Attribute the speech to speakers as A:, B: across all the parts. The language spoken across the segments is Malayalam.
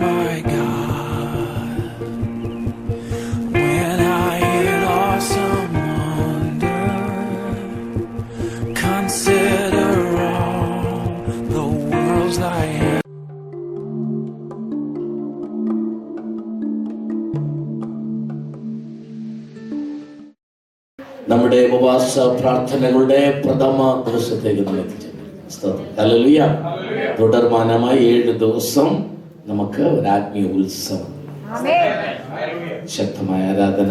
A: My God, when I in awesome wonder consider all the worlds I am.
B: നമ്മുടെ ഉപവാസ പ്രാർത്ഥനകളുടെ പ്രഥമ ദിവസത്തേക്ക് നമ്മൾ എത്തിച്ചേർന്നു. ഹല്ലേലൂയ. തുടർമാനമായി 7 ദിവസം നമുക്ക് ഒരു ആത്മീയ ഉത്സവം, ശക്തമായ ആരാധന.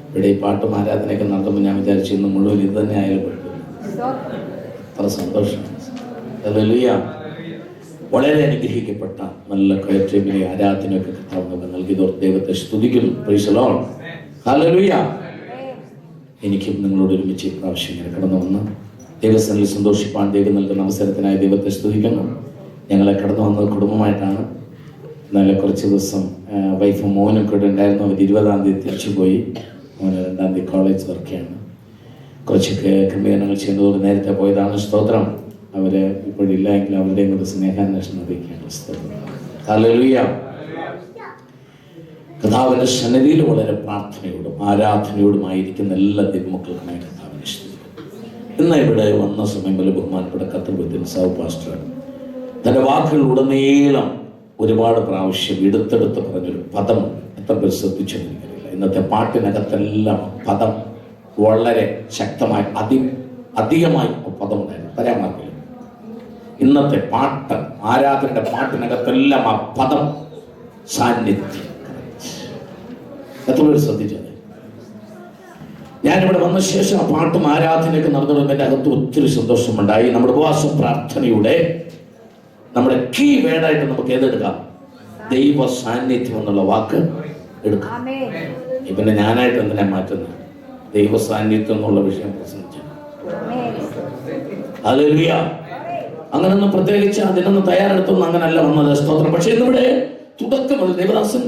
B: ഇവിടെ ഈ പാട്ടും ആരാധനയൊക്കെ നടത്തുമ്പോൾ ഞാൻ വിചാരിച്ചു ഇന്ന് മുഴുവൻ ഇത് തന്നെ ആയാലും അത്ര സന്തോഷമാണ്. ഹല്ലേലൂയ. വളരെ അനുഗ്രഹിക്കപ്പെട്ട നല്ല കയറ്റമിലെ ആരാധനയൊക്കെ കർത്താവ് നൽകിയതോർ ദൈവത്തെ സ്തുതിക്കുന്നു. Price the Lord. ഹല്ലേലൂയ. എനിക്കും നിങ്ങളോട് ഒരുമിച്ച് പ്രാവശ്യം ഇങ്ങനെ കടന്നു വന്ന് ദൈവസന്നിധിയിൽ സന്തോഷിപ്പാൻ ദൈവം നൽകുന്ന അവസരത്തിനായി ദൈവത്തെ സ്തുതിക്കുന്നു. ഞങ്ങളെ കടന്നു വന്നത് കുടുംബമായിട്ടാണ്. നല്ല കുറച്ച് ദിവസം വൈഫും മോനും കൂടെ ഉണ്ടായിരുന്നു. അവർ 20-ാം തീയതി തിരിച്ചു പോയി. മോന് 2-ാം തീയതി കോളേജ് വർക്കാണ്. കുറച്ചൊക്കെ ക്രമീകരണങ്ങൾ ചെയ്യുന്നതോട് നേരത്തെ പോയതാണ്. സ്തോത്രം. അവർ ഇപ്പോഴില്ല എങ്കിലും അവരുടെയും കൂടെ സ്നേഹാന്വേഷണം അറിയിക്കുകയാണ്. സ്തോത്രം. ഹല്ലേലൂയ. കർത്താവിന്റെ സന്നിധിയിൽ വളരെ പ്രാർത്ഥനയോടും ആരാധനയോടുമായിരിക്കുന്ന എല്ലാ ദൈവമക്കൾക്കുമായി കർത്താവിനെ സ്തുതിക്കുന്നു. ഇന്ന് ഇവിടെ വന്ന സമയം പോലെ ബഹുമാനപ്പെട്ട കർത്തൃത്വത്തിൽ സാവ് പാസ്റ്റർ തന്റെ വാക്കുകളിലുടനീളം ഒരുപാട് പ്രാവശ്യം എടുത്തെടുത്ത് പറഞ്ഞൊരു പദമുണ്ട്. എത്ര പേർ ശ്രദ്ധിച്ചെന്നിരിക്കില്ല. ഇന്നത്തെ പാട്ടിനകത്തെല്ലാം പദം വളരെ ശക്തമായി അധികമായി പദമുണ്ടായിരുന്നു. പറയാമാർക്കില്ല. ഇന്നത്തെ പാട്ട് ആരാധനയുടെ പാട്ടിനകത്തെല്ലാം ആ പദം സാന്നിധ്യം. എത്ര പേര് ശ്രദ്ധിച്ചത്? ഞാനിവിടെ വന്ന ശേഷം ആ പാട്ടും ആരാധനയൊക്കെ നടന്നതുകൊണ്ട് എൻ്റെ അകത്ത് ഒത്തിരി സന്തോഷമുണ്ടായി. നമ്മുടെ ഉപവാസ പ്രാർത്ഥനയുടെ നമ്മുടെ കീ വേർഡായിട്ട് നമുക്ക് ഏതെടുക്കാം? ദൈവ സാന്നിധ്യം എന്നുള്ള വാക്ക് എടുക്കാം. പിന്നെ ഞാനായിട്ട് എന്തിനാ മാറ്റുന്നത്? ദൈവ സാന്നിധ്യം എന്നുള്ള വിഷയം പ്രസംഗിച്ചു. ഹല്ലേലൂയ. അങ്ങനൊന്നും പ്രത്യേകിച്ച് അതിനൊന്നും തയ്യാറെടുത്തൊന്നും അങ്ങനല്ല വന്നത്. സ്തോത്രം. പക്ഷെ ഇന്നിവിടെ തുടക്കം മുതൽ ദേവദാസൻ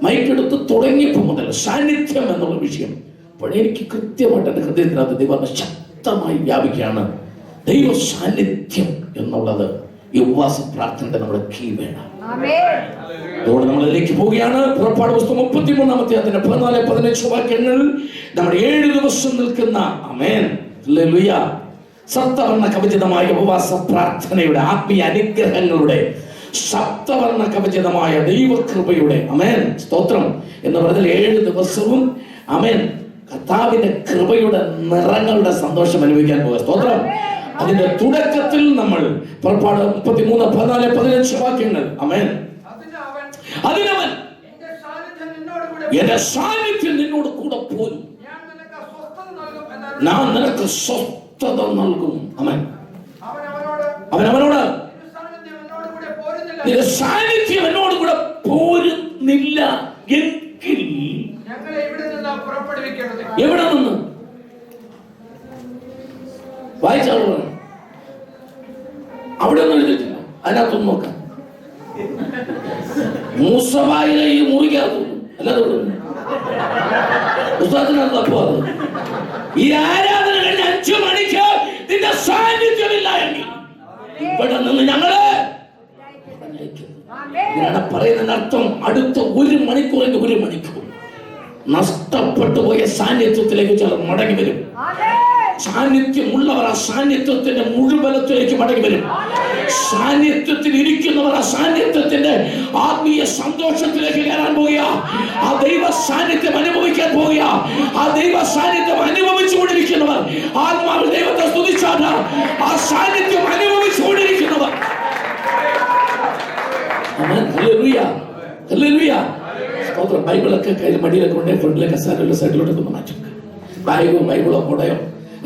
B: മൈക്കെടുത്ത് തുടങ്ങിയപ്പോൾ മുതൽ സാന്നിധ്യം എന്നുള്ള വിഷയം അപ്പോൾ എനിക്ക് കൃത്യമായിട്ട് എൻ്റെ ഹൃദയത്തിനകത്ത് ദൈവം ശക്തമായി വ്യാപിക്കുകയാണ്. ദൈവ സാന്നിധ്യം എന്നുള്ളത് ഈ ഉപവാസ പ്രാർത്ഥനയുടെ നമ്മുടെ കീ വേണം. അതുകൊണ്ട് നമ്മളിലേക്ക് പോവുകയാണ്. പുറപ്പാട് പുസ്തകം 33-ാം അധ്യായത്തിന്റെ 14-15 വാക്യങ്ങൾ നമ്മുടെ 7 ദിവസം നിൽക്കുന്ന ആമേൻ ഹല്ലേലൂയ സപ്തവർണ്ണ കവചിതമായ ഉപവാസ പ്രാർത്ഥനയുടെ ആത്മീയ അനുഗ്രഹങ്ങളുടെ സപ്തവർണ്ണ കവചിതമായ ദൈവകൃപയുടെ അമേൻ സ്തോത്രം എന്ന് പറഞ്ഞാൽ 7 ദിവസവും അമേൻ കർത്താവിന്റെ കൃപയുടെ നിറങ്ങളുടെ സന്തോഷം അനുഭവിക്കാൻ പോകുക. സ്തോത്രം. അതിന്റെ തുടക്കത്തിൽ നമ്മൾ പുറപ്പാട് 33-14-15 വാക്യങ്ങൾ അമേൻ. അതിനവൻ എന്റെ സാന്നിധ്യം നിന്നോട് കൂടെ പോരും, ഞാൻ നിനക്ക് സ്വസ്ഥത നൽകും. അമേൻ. അവനവനോട് നിന്റെ സാന്നിധ്യം എന്നോട് കൂടെ പോരുന്നില്ല എങ്കിൽ എവിടെ നിന്ന് വായിച്ചാൽ അവിടെ ഒന്നും എഴുതിയിട്ടില്ല. അതിനകത്തൊന്നും നോക്കാം. മൂസവായിലെ ഈ മുറിക്കകത്തു അല്ലാതെ പുസ്തകത്തിനകത്ത് അപ്പോ അത് ഈ ആരാധന കഴിഞ്ഞ 5 മണിക്ക് നിന്റെ സാന്നിധ്യമില്ല എങ്കിൽ ഇവിടെ നിന്ന് ഞങ്ങള് പറയുന്നതിനർത്ഥം അടുത്ത 1 മണിക്കൂർ നഷ്ടപ്പെട്ടു പോയ സാന്നിധ്യത്തിലേക്ക് ചിലർ മടങ്ങി വരും. സാന്നിധ്യമുള്ളവർ ആ സാന്നിധ്യത്തിന്റെ മുഴുവനത്തിലേക്ക് മടങ്ങി വരും. സാന്നിധ്യത്തിൽ ഇരിക്കുന്നവർ ആ സാന്നിധ്യത്തിന്റെ ആത്മീയ സന്തോഷത്തിലേക്ക് കയറാൻ പോവുക. ആ ദൈവ സാന്നിധ്യം അനുഭവിക്കാൻ പോവുക. ആ ദൈവ സാന്നിധ്യം അനുഭവിച്ചുകൊണ്ടിരിക്കുന്നവർ ആത്മാവിൽ ദൈവത്തെ സ്തുതിച്ചാണ്. ആ സാന്നിധ്യം അനുഭവിച്ചുകൊണ്ടിരിക്കുന്നവർ ബൈബിളൊക്കെ കയ്യിൽ മടിയിലൊക്കെ കൊണ്ടേ ഫ്രണ്ടിലെ കസാരയിലെ സൈഡിലോട്ടൊക്കെ ഒന്ന് മാറ്റി വെക്കുക. ബൈബിളോ കൊടയോ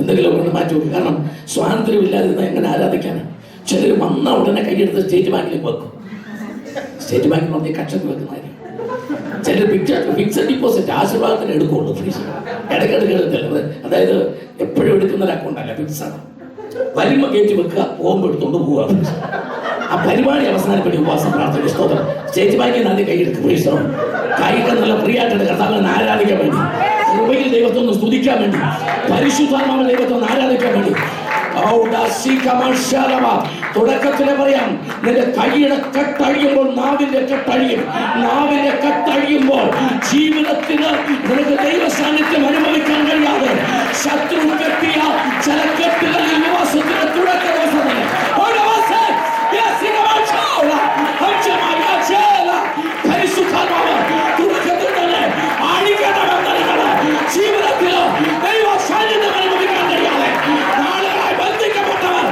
B: എന്തെങ്കിലും കൊണ്ട് മാറ്റി വെക്കുക. കാരണം സ്വാതന്ത്ര്യം ഇല്ലാതിരുന്ന എങ്ങനെ ആരാധിക്കാനാണ്? ചിലർ വന്ന ഉടനെ കൈയെടുത്ത് സ്റ്റേറ്റ് ബാങ്കിലേക്ക് വെക്കും. സ്റ്റേറ്റ് ബാങ്കിൽ പറഞ്ഞ കക്ഷത്തിൽ വെക്കുന്നതായിരിക്കും. ചിലർ ഫിക്സഡ് ഡിപ്പോസിറ്റ് ആശീർവാദത്തിന് എടുക്കുള്ളൂ. ഇടയ്ക്കിടയ്ക്ക് അതായത് എപ്പോഴും എടുക്കുന്ന ഒരു അക്കൗണ്ടല്ല, ഫിക്സാണ്. വരുമ്പോ കയറ്റി വെക്കുക, പോകുമ്പോൾ എടുത്തോണ്ട് പോവുക. ആ പരിപാടി അവസാനപ്പെട്ട് ഉപവാസം പ്രാർത്ഥന സ്തോത്രം. സ്റ്റേറ്റ് ബാങ്കിൽ നിന്ന് ആദ്യം കൈയെടുക്കുക. കൈകൾ നല്ല ഫ്രീ ആയിട്ട് കർത്താവിനെ ആരാധിക്കാൻ വേണ്ടി, കൃപയിൽ ദൈവത്തെ ഒന്ന് സ്തുതിക്കാൻ വേണ്ടി, പരിശുദ്ധാത്മാവിൽ ദൈവത്തെ ഒന്ന് ആരാധിക്കാൻ വേണ്ടി. ഓ തുടക്കത്തിലെ പറയാം, നിന്റെ കൈയുടെ കെട്ടഴിയുമ്പോൾ നാവിന്റെ കെട്ടഴിയും. നാവിന്റെ കെട്ടഴിയുമ്പോൾ ജീവിതത്തിന് നിനക്ക് ദൈവ സാന്നിധ്യം അനുഭവിക്കാൻ കഴിയാതെ ശത്രു കെട്ടിയ ചില കെട്ടുകളിൽ ഉപവാസത്തിന്റെ തുടക്ക ദിവസം തന്നെ തുടക്കത്തിൽ തന്നെ അഴിക്കണമെന്നറിയാതെ ജീവിതത്തിലോ ദൈവ സാന്നിധ്യം അനുഭവിക്കാൻ കഴിയാതെ നാളുകളായി ബന്ധിക്കപ്പെട്ടവർ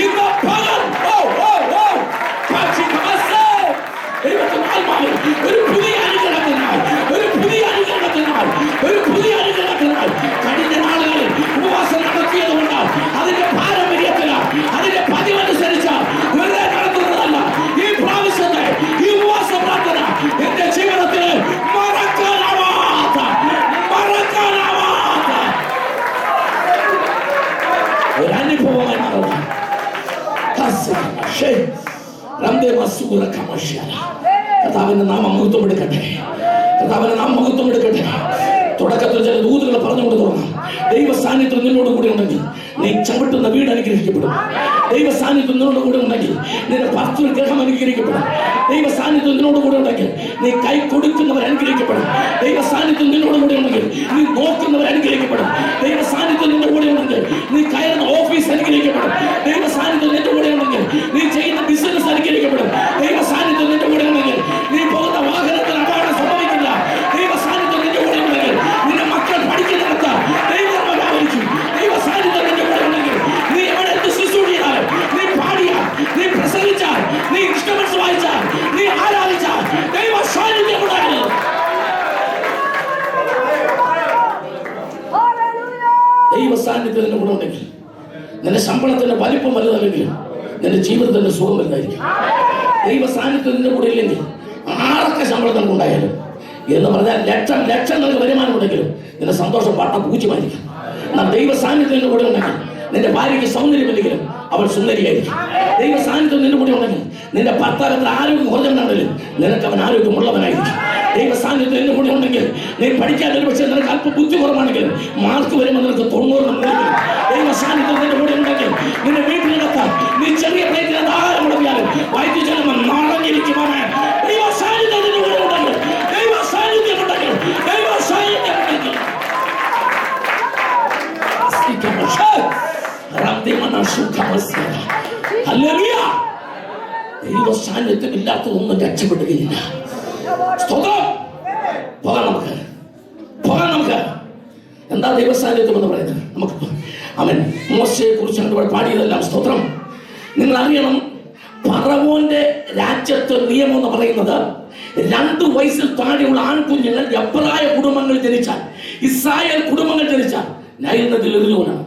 B: ഇന്ന് പകൽ ഒരു പുതിയ അനുഗ്രഹത്തിനായി കഴിഞ്ഞ നാളുകളിൽ ഉപവാസം നടത്തിയത് കൊണ്ട് അതിന്റെ പാരമ്പര്യത്തിന് അതിന്റെ പതിവനുസരിച്ച് വെറുതെ നടത്തുന്നതല്ല. ഈ പ്രാവശ്യത്തെ ഈ ഉപവാസ പ്രാർത്ഥന എന്റെ ജീവിതത്തിൽ മറക്കാനാവാത്ത ഒരു അനുഭവമായി മാറുന്നു. കർത്താവിന്റെ നാമം മഹത്വം എടുക്കട്ടെ. തുടക്കത്തിൽ ചില ദൂതുകൾ പറഞ്ഞുകൊണ്ട് തുടങ്ങാം. ദൈവ സാന്നിധ്യം നിന്നോട് കൂടി ഉണ്ടെങ്കിൽ നീ ചവിട്ടുന്ന വീട് അനുഗ്രഹിക്കപ്പെടും. ദൈവ സാന്നിധ്യം നിന്നോട് കൂടെ ഉണ്ടെങ്കിൽ നിന്റെ ഭർത്തൃ ഗ്രഹം അനുഗ്രഹിക്കപ്പെടും. ദൈവ സാന്നിധ്യം നിന്നോട് കൂടെ ഉണ്ടെങ്കിൽ നീ കൈ കൊടുക്കുന്നവർ അനുഗ്രഹിക്കപ്പെടും. ദൈവ സാന്നിധ്യം നിന്നോട് കൂടെ ഉണ്ടെങ്കിൽ നീ നോക്കുന്നവർ അനുഗ്രഹിക്കപ്പെടും. ദൈവ സാന്നിധ്യം നിന്റെ കൂടെ ഉണ്ടെങ്കിൽ നീ കയറുന്ന ഓഫീസ് അനുഗ്രഹിക്കപ്പെടും. ദൈവ സാന്നിധ്യം നിന്റെ കൂടെ ഉണ്ടെങ്കിൽ നീ ചെയ്യുന്ന ബിസിനസ് അനുഗ്രഹിക്കപ്പെടും. ദൈവ സാന്നിധ്യം നിന്റെ കൂടെ ഉണ്ടെങ്കിൽ നീ പോകുന്ന വാഹനത്തിൽ അപകടം സംഭവിക്കില്ല. ദൈവ സാന്നിധ്യം നിന്റെ കൂടെ ഉണ്ടെങ്കിൽ നിന്റെ മക്കൾ പഠിക്കുന്നിടത്ത് ദൈവം ആയിരിക്കും. ദൈവ സാന്നിധ്യം നിന്റെ കൂടെ ഉണ്ടെങ്കിൽ നീ എവിടെ എന്ത് ശുശ്രൂഷ ചെയ്താലും, നീ പാടിയാൽ, നീ പ്രസംഗിച്ചാൽ, നീ ഇൻസ്ട്രുമെന്റ്സ് വായിച്ചാൽ, നീ ആരാധിച്ചാൽ ദൈവ സാന്നിധ്യം ഉണ്ടായിരുന്നു. ദൈവ സാന്നിധ്യം നിന്റെ കൂടെ ഉണ്ടെങ്കിൽ നിന്റെ ശമ്പളത്തിന്റെ വലിപ്പം വലുതല്ലെങ്കിൽ നിന്റെ ജീവിതത്തിന്റെ സുഖം വലുതായിരിക്കും. ദൈവ സാന്നിധ്യം നിന്റെ കൂടെ ഇല്ലെങ്കിൽ ആരൊക്കെ ശമ്പളം നമുക്ക് ഉണ്ടായാലും എന്ന് പറഞ്ഞാൽ ലക്ഷം നിനക്ക് വരുമാനം ഉണ്ടെങ്കിലും നിന്റെ സന്തോഷം പാട്ട പൂജ്യമായിരിക്കും. എന്നാൽ ദൈവ സാന്നിധ്യം നിന്റെ കൂടെ ഉണ്ടെങ്കിൽ നിന്റെ ഭാര്യയ്ക്ക് സൗന്ദര്യമില്ലെങ്കിലും അവൾ സുന്ദരിയായിരിക്കും. ദൈവ സാന്നിധ്യം നിന്റെ കൂടെ ഉണ്ടെങ്കിൽ നിന്റെ ഭർത്താവിന്റെ ആരോഗ്യം കുറഞ്ഞുണ്ടെങ്കിലും നിനക്ക് അവൻ ആരോഗ്യമുള്ളവനായിരിക്കും. ദൈവ സാന്നിധ്യം നിന്റെ കൂടെ ഉണ്ടെങ്കിൽ നീ പഠിക്കാൻ ഒരു പക്ഷേ നിനക്ക് അല്പ ബുദ്ധി കുറവാണെങ്കിലും മാർക്ക് വരുമ്പോൾ നിനക്ക് 90. ദൈവ സാന്നിധ്യം നിന്റെ കൂടെ ഉണ്ടെങ്കിൽ നിന്റെ വീട്ടിലിടത്താൽ നീ ചെറിയ പ്ലേറ്റിൽ ആഹാരം മുടങ്ങിയാലും വൈദ്യു ചെല്ലുമ്പോൾ നാളഞ്ഞിരിക്കുവാണ്. ദൈവ സാന്നിധ്യം നിന്റെ കൂടെ ഉണ്ടെങ്കിൽ ദൈവ സാന്നിധ്യം ഉണ്ടെങ്കിൽ ദൈവ സാന്നിധ്യം ഇല്ലാത്തതൊന്നും രക്ഷപ്പെടുകയില്ല. പോകാം നമുക്ക്. എന്താ ദൈവ സാന്നിധ്യം എന്ന് പറയുന്നത്? നമുക്ക് അവൻ മോശയെ കുറിച്ചാണ് ഇവിടെ പാടിയതെല്ലാം. സ്തോത്രം. നിങ്ങൾ അറിയണം, ഫറവോന്റെ രാജ്യത്ത് നിയമം എന്ന് പറയുന്നത് 2 വയസ്സിൽ താഴെയുള്ള ആൺകുഞ്ഞുങ്ങൾ എബ്രായ കുടുംബങ്ങൾ ജനിച്ചാൽ, ഇസ്രായേൽ കുടുംബങ്ങൾ ജനിച്ചാൽ നൈൽ നദിയിൽ എറിഞ്ഞുകൊണ്ടാണ്.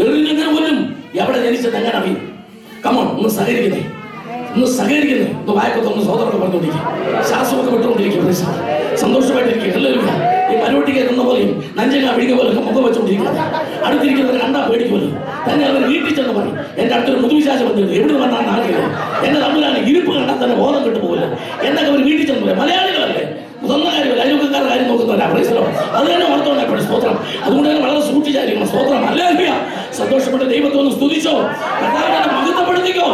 B: എറിഞ്ഞതിന് പോലും എവിടെ ജനിച്ചത് എങ്ങനെ അറിയും? കമോൺ, ഒന്ന് സഹകരിക്കുന്നേ. ഒന്ന് വായക്കൊന്ന് സോദരൊക്കെ പറഞ്ഞുകൊണ്ടിരിക്കും, ശ്വാസമൊക്കെ വിട്ടുകൊണ്ടിരിക്കും, സന്തോഷമായിട്ടിരിക്കും. എല്ലാവരും ഈ മരോട്ടിക്ക് എന്ന പോലെയും നഞ്ചങ്ങ പിടിക്കുക പോലൊക്കെ മുഖം വെച്ചുകൊണ്ടിരിക്കുന്നത്. അടുത്തിരിക്കുന്നവർ കണ്ടാ പേടിക്കുമല്ലോ. തന്നെ അവർ വീട്ടിൽ ചെന്ന് പറയും, എൻ്റെ അടുത്തൊരു മുതുവിശാസം വന്നിരുന്നു, എവിടെ വന്നാണ് ആകില്ല, എന്റെ തമ്മിലാണ് ഇരിപ്പ് കണ്ടാൽ തന്നെ ബോധം കിട്ടു പോകില്ല എന്നൊക്കെ അവർ വീട്ടിൽ ചെന്ന് പറയും. മലയാളികളല്ലേ, സ്വന്തം കാര്യമല്ല, അയൽവക്കക്കാരുടെ കാര്യം നോക്കുന്നവരാ. അത് തന്നെ ഓർത്തോണം എപ്പോഴും. സ്തോത്രം. അതുകൊണ്ട് തന്നെ വളരെ സൂക്ഷിച്ചായിരിക്കണം. സ്തോത്രം. ഹല്ലേലൂയ. സന്തോഷപ്പെട്ട് ദൈവത്തെ ഒന്ന് സ്തുതിച്ചോ, കർത്താവിനെ മഹത്വപ്പെടുത്തിക്കോ.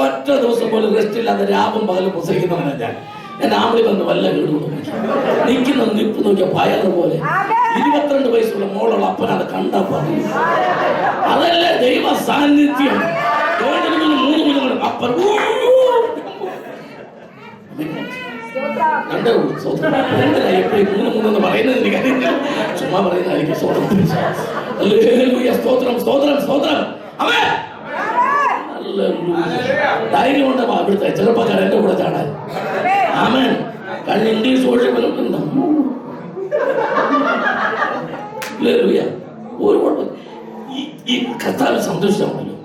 B: ഒറ്റ ദിവസം പോലും റെസ്റ്റ് ഇല്ലാതെ രാവും പകലും പ്രസംഗിക്കുന്നവനാണ് ഞാൻ. എന്റെ ആമ്പിളി വന്ന് വല്ല വീട് നിൽക്കുന്ന നിപ്പ് നോക്കിയ പയറ് പോലെ 22 വയസ്സുള്ള മോളുള്ള അപ്പനാണ് കണ്ടാ പറഞ്ഞു. അതല്ലേ ദൈവ സാന്നിധ്യം. 3 കുഞ്ഞുങ്ങളും അപ്പൻ എപ്പോഴും 3 പറയുന്നത് എനിക്കറിയില്ല, ചുമ്മാ പറയുന്നതായിരിക്കും. സ്തോത്രം. അവൻ ധൈര്യം കൊണ്ടപ്പോ അവിടുത്തെ ചെറുപ്പക്കാർ എന്റെ കൂടെ ചാടാൻ. ആമേൻ. കഴിഞ്ഞ ഇംഗ്ലീഷ് ഒരു കുഴപ്പം ഈ കർത്താവ് സന്തോഷിച്ചാണല്ലോ.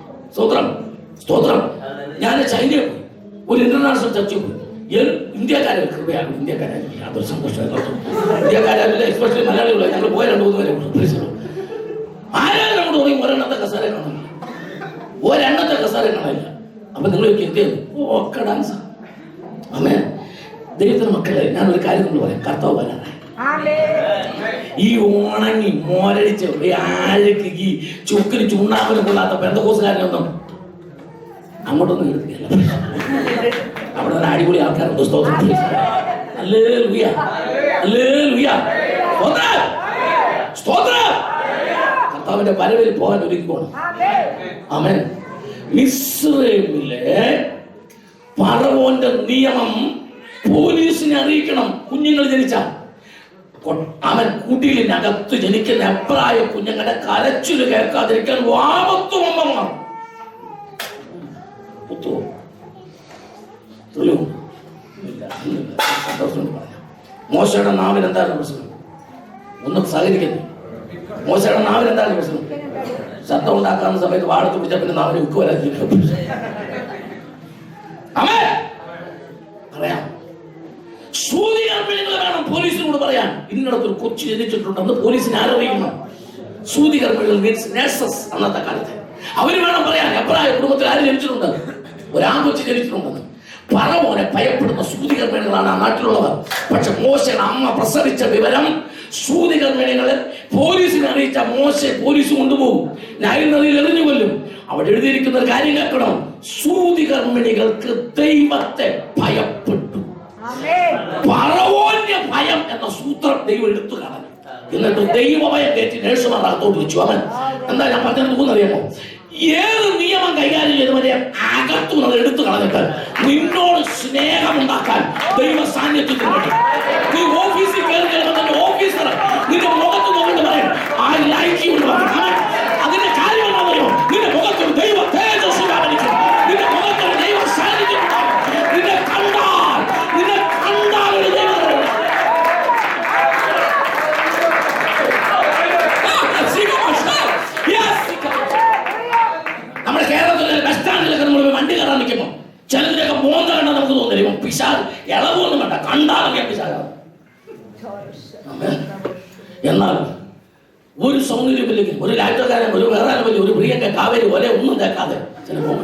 B: സ്തോത്രം. ഞാൻ ചൈനയിൽ പോയി, ഒരു ഇന്റർനാഷണൽ ചർച്ചിൽ പോയി. ഇന്ത്യക്കാരെ കൃപയാണ്, ഇന്ത്യക്കാരായിരിക്കും. അതൊരു സന്തോഷമായിരുന്നു. ഇന്ത്യക്കാരല്ല, എസ്പെഷ്യലി മലയാളികളെ ഞങ്ങൾ പോയ 2-3 പേരെ ആരാണ് നമ്മുടെ പറയും ഒരെണ്ണത്തെ കസേര കാണില്ല, ഒരെണ്ണത്തെ കസേര കാണില്ല. അപ്പൊ നിങ്ങൾ ഇന്ത്യ ഒക്കെ ഡാൻസ്. അമ്മേ, ദൈവത്തിന് മക്കളെ, ഞാനൊരു കാര്യം നമ്മൾ പറയാം. കർത്താവ് വരാനായി. ഈ ഉണങ്ങി മോരടിച്ച് ആഴക്ക് ഈ ചുക്കിന് ചുണ്ണാമ്പിന് കൊള്ളാത്ത പെന്തക്കോസുകാരനൊന്നും അങ്ങോട്ടൊന്നും എടുക്കില്ല. അവിടെ ഒരു അടിപൊളി ആൾക്കാരുണ്ട്. കർത്താവിന്റെ വരവിൽ പോകാൻ ഒരുക്കിക്കോണം. ആമേൻ. മിസ്രൈമിലെ ഫറവോന്റെ നിയമം പോലീസിനെ അറിയിക്കണം. കുഞ്ഞുങ്ങൾ ജനിച്ചാൽ അവൻ കുടിലിനകത്ത് ജനിക്കുന്ന എബ്രായ കുഞ്ഞുങ്ങളുടെ കരച്ചില് കേൾക്കാതിരിക്കാൻ വാമത്തുവമ്മമാർ മോശയുടെ നാവിൽ എന്തായിരുന്നു പ്രശ്നം? ഒന്നും സഹകരിക്കുന്നു. മോശയുടെ നാവിൽ എന്തായിരുന്നു പ്രശ്നം? ശബ്ദം ഉണ്ടാക്കാവുന്ന സമയത്ത് വാഴത്ത് പിടിച്ച പിന്നെ നാവിനെ ഉക്ക് വരാതിരിക്കും. പറയാം, സൂതികർമ്മിണികൾ വേണം പോലീസിനോട് പറയാൻ. ഇന്നിടത്തൊരു കൊച്ചു ജനിച്ചിട്ടുണ്ടെന്ന് പോലീസിനെ ആരോപിക്കണം. സൂതികർമ്മിണികൾ മീൻസ് നഴ്സസ്. അന്നത്തെ കാലത്ത് അവര് വേണം പറയാൻ എബ്രായ കുടുംബത്തിൽ ആര് ജനിച്ചിട്ടുണ്ട്, ഒരാൺകൊച്ചു ജനിച്ചിട്ടുണ്ടെന്ന്. ഫറവോനെ ഭയപ്പെടുന്ന സൂതികർമ്മിണികളാണ് ആ നാട്ടിലുള്ളവർ. പക്ഷെ മോശയുടെ അമ്മ പ്രസവിച്ച വിവരം സൂതികർമ്മിണികളെ പോലീസിനെ അറിയിച്ച മോശെ പോലീസ് കൊണ്ടുപോകും, നൈൽ നദിയിൽ എറിഞ്ഞു കൊല്ലും. അവിടെ എഴുതിയിരിക്കുന്ന ഒരു കാര്യം കേൾക്കണം, സൂതികർമ്മിണികൾക്ക് ദൈവത്തെ ഭയപ്പെട്ടു. ഫറവോന്റെ ഭയം എന്ന സൂത്രം ദൈവം എടുത്തു കളഞ്ഞു. എന്നിട്ട് ദൈവഭയം കയറ്റി നേഴ്സുമാർ അകത്തോട്ട് വെച്ചു. അവൻ എന്താ ഞാൻ പറഞ്ഞത് തോന്നറിയാമോ? ഏത് നിയമം കൈകാര്യം ചെയ്തവരെ അകത്തുനിന്ന് എടുത്തു കളഞ്ഞിട്ട് നിന്നോട് സ്നേഹമുണ്ടാക്കാൻ ദൈവ സാന്നിധ്യത്തിൽ പറ്റും. നീ ഓഫീസിൽ കയറി കഴിയുമ്പോൾ ഓഫീസർ നിന്റെ മുഖത്ത് നോക്കിട്ട് പറയും ആ ലൈക്ക് കൊണ്ട് പറയും. അതിന്റെ കാര്യം എന്താ പറയുമോ? നിന്റെ മുഖത്തൊരു ദൈവ തേജസ് വ്യാപരിക്കും. നിന്റെ മുഖത്തൊരു ദൈവ സാന്നിധ്യം ഉണ്ടാവും. നിന്നെ കണ്ടാൽ ഒരു ദൈവം നമ്മുടെ കേരളത്തിലെ ബസ് സ്റ്റാൻഡിലൊക്കെ നമ്മൾ വണ്ടി കയറാൻ നിൽക്കുമ്പോൾ ചിലതിലൊക്കെ മോന്ത കണ്ടാൽ നമുക്ക് തോന്നില്ല പിശാൽ ഇളവൊന്നും വേണ്ട, കണ്ടാലൊക്കെ പിശാലാണ്. എന്നാൽ ഒരു സൗന്ദര്യമില്ലെങ്കിൽ ഒരു രാജ്യക്കാരൻ ഒരു വേറെ ഒരു പ്രിയങ്ക കാവേരി പോലെ ഒന്നും കേൾക്കാതെ ചിലപ്പോൾ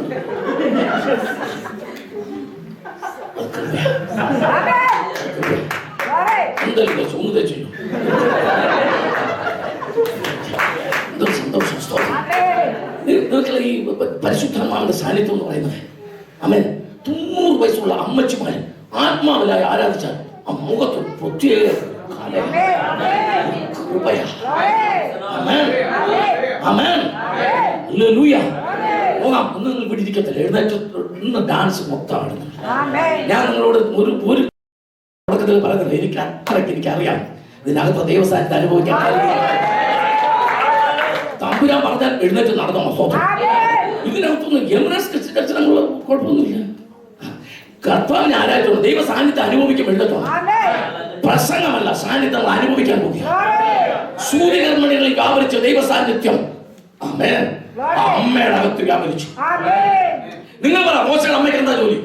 B: എന്തെങ്കിലും ചുമത ചെയ്യും. എന്തൊരു സന്തോഷം. ഈ പരിശുദ്ധാത്മാവിന്റെ സാന്നിധ്യം എന്ന് പറയുന്നത് അമ്മ 90 വയസ്സുള്ള അമ്മച്ചിമാര് ആത്മാവിലായി ആരാധിച്ചാൽ ആ മുഖത്തൊരു പ്രത്യേക ഒന്നും പിടിക്കത്തില്ല. എഴുന്നേറ്റ് ഇന്ന് ഡാൻസ് മൊത്തം ആടുന്നു. ഞാൻ നിങ്ങളോട് ഒരു തുടക്കത്തിൽ പറയുന്നത് എനിക്കറിയാം ഇതിനകത്ത് ദൈവസാന്നിധ്യം അനുഭവിക്കാൻ. തമ്പുരാൻ പറഞ്ഞാൽ എഴുന്നേറ്റ് നടന്ന മഹോദരം. ഇതിനകത്തൊന്നും ദർശനങ്ങൾ കുഴപ്പമൊന്നുമില്ല. കർത്താവിനെ ആരാധിക്കണം, ദൈവ സാന്നിധ്യം അനുഭവിക്കാൻ എഴുന്നേറ്റണം. പ്രസംഗമല്ല, സാന്നിധ്യം അനുഭവിക്കാൻ പോകുക. സൂര്യകർമ്മണികളിൽ വ്യാപരിച്ച ദൈവ സാന്നിധ്യം അമ്മയുടെ അകത്ത് വ്യാപരിച്ചു. നിങ്ങൾ പറ, മോശയുടെ അമ്മയ്ക്ക് എന്താ ജോലി?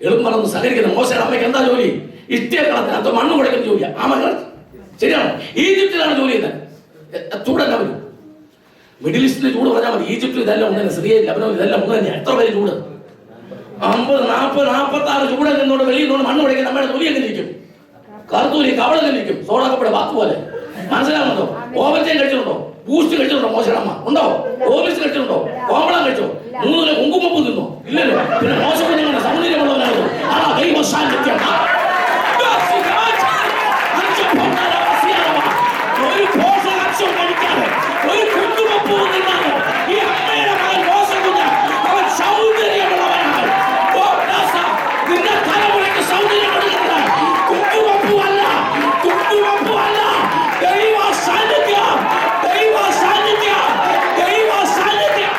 B: എളുപ്പം പറഞ്ഞ് സഹകരിക്കുന്നത്. മോശയുടെ അമ്മയ്ക്ക് എന്താ ജോലി? ഇഷ്ടികളത്തിന് മണ്ണ് കുടയ്ക്കുന്ന ജോലിയാണ്. ആമകൾ ശരിയാണോ? ഈജിപ്തിലാണ് ജോലി ചെയ്യുന്നത്. ചൂടല്ല. മിഡിൽ ഈസ്റ്റിലെ ചൂട് പറഞ്ഞാൽ മതി. ഈജിപ്തിൽ ഇതെല്ലാം ഒന്ന് തന്നെ, സിറിയ ലബനോൻ ഇതെല്ലാം ഒന്ന് തന്നെയാണ്. എത്ര പേര് ചൂട്? 50, 40, 46 ചൂടെ നിന്നോട് വെളിയിൽ നിന്നോട് മണ്ണ് കുടയ്ക്കാൻ നമ്മുടെ തൊലി എങ്ങനെ ഇരിക്കും? കറുത്തൂലി കവളെങ്ങനെ ഇരിക്കും? സോഡാക്കപ്പയുടെ വാക്ക് പോലെ. മനസ്സിലാകുന്നുണ്ടോ? ഓവൻചൈൻ കഴിച്ചിട്ടുണ്ടോ? ബൂസ്റ്റ് കഴിച്ചിട്ടുണ്ടോ? മോശമ്മ ഉണ്ടോ? ഓഫീസ് കഴിച്ചിട്ടുണ്ടോ? കോമ്പളം കഴിച്ചോ? 3 കുങ്കുമപ്പൂ തിന്നോ? ഇല്ലല്ലോ. പിന്നെ മോശം കുഞ്ഞുങ്ങളുടെ സൗന്ദര്യമുള്ളവരാണോ? ആ ദൈവ സാന്നിധ്യം. ഒരു പോഷകാംശവും കഴിക്കാതെ ഒരു കുങ്കുമപ്പൂ തിന്നാതെ ഈ അമ്മയുടെ മകൻ മോശം കുഞ്ഞ അവൻ സൗന്ദര്യമുള്ളവനാണ്. നിന്റെ തലമുറയ്ക്ക് സൗന്ദര്യം കൊടുക്കുന്നത് കുങ്കുമപ്പൂ അല്ല, കുങ്കുമപ്പൂ അല്ല. ദൈവ സാന്നിധ്യം, ദൈവ സാന്നിധ്യം, ദൈവ സാന്നിധ്യം.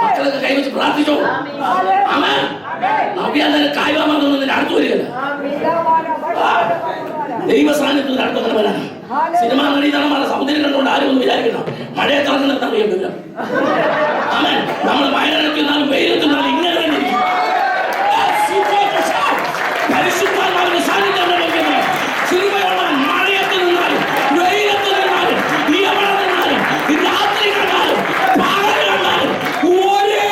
B: മക്കളൊക്കെ കൈവച്ച് പ്രാർത്ഥിച്ചോ. കായികമാകുന്നതിന്റെ അടുത്ത് വരികയില്ല. ദൈവ സാന്നിധ്യത്തിന് അടുത്ത് വരാൻ സിനിമ നടിതണമാരെ സൗന്ദര്യം കണ്ടുകൊണ്ട് ആരും ഒന്ന് വിചാരിക്കണം മഴയെ കളഞ്ഞു നിർത്താൻ കഴിയില്ല. നമ്മൾ വയനാട്ടിൽ വെയിലെത്തുന്നാലും ഇങ്ങനെ തന്നെ ഇരിക്കും. പരിശുദ്ധാത്മാവിന്റെ സാന്നിധ്യം സിനിമയുള്ള മഴയത്ത് നിന്നാലും വെയിലത്ത് നിന്നാലും എവിടെ നിന്നാലും രാത്രി കണ്ടാലും പകൽ കണ്ടാലും ഒരേ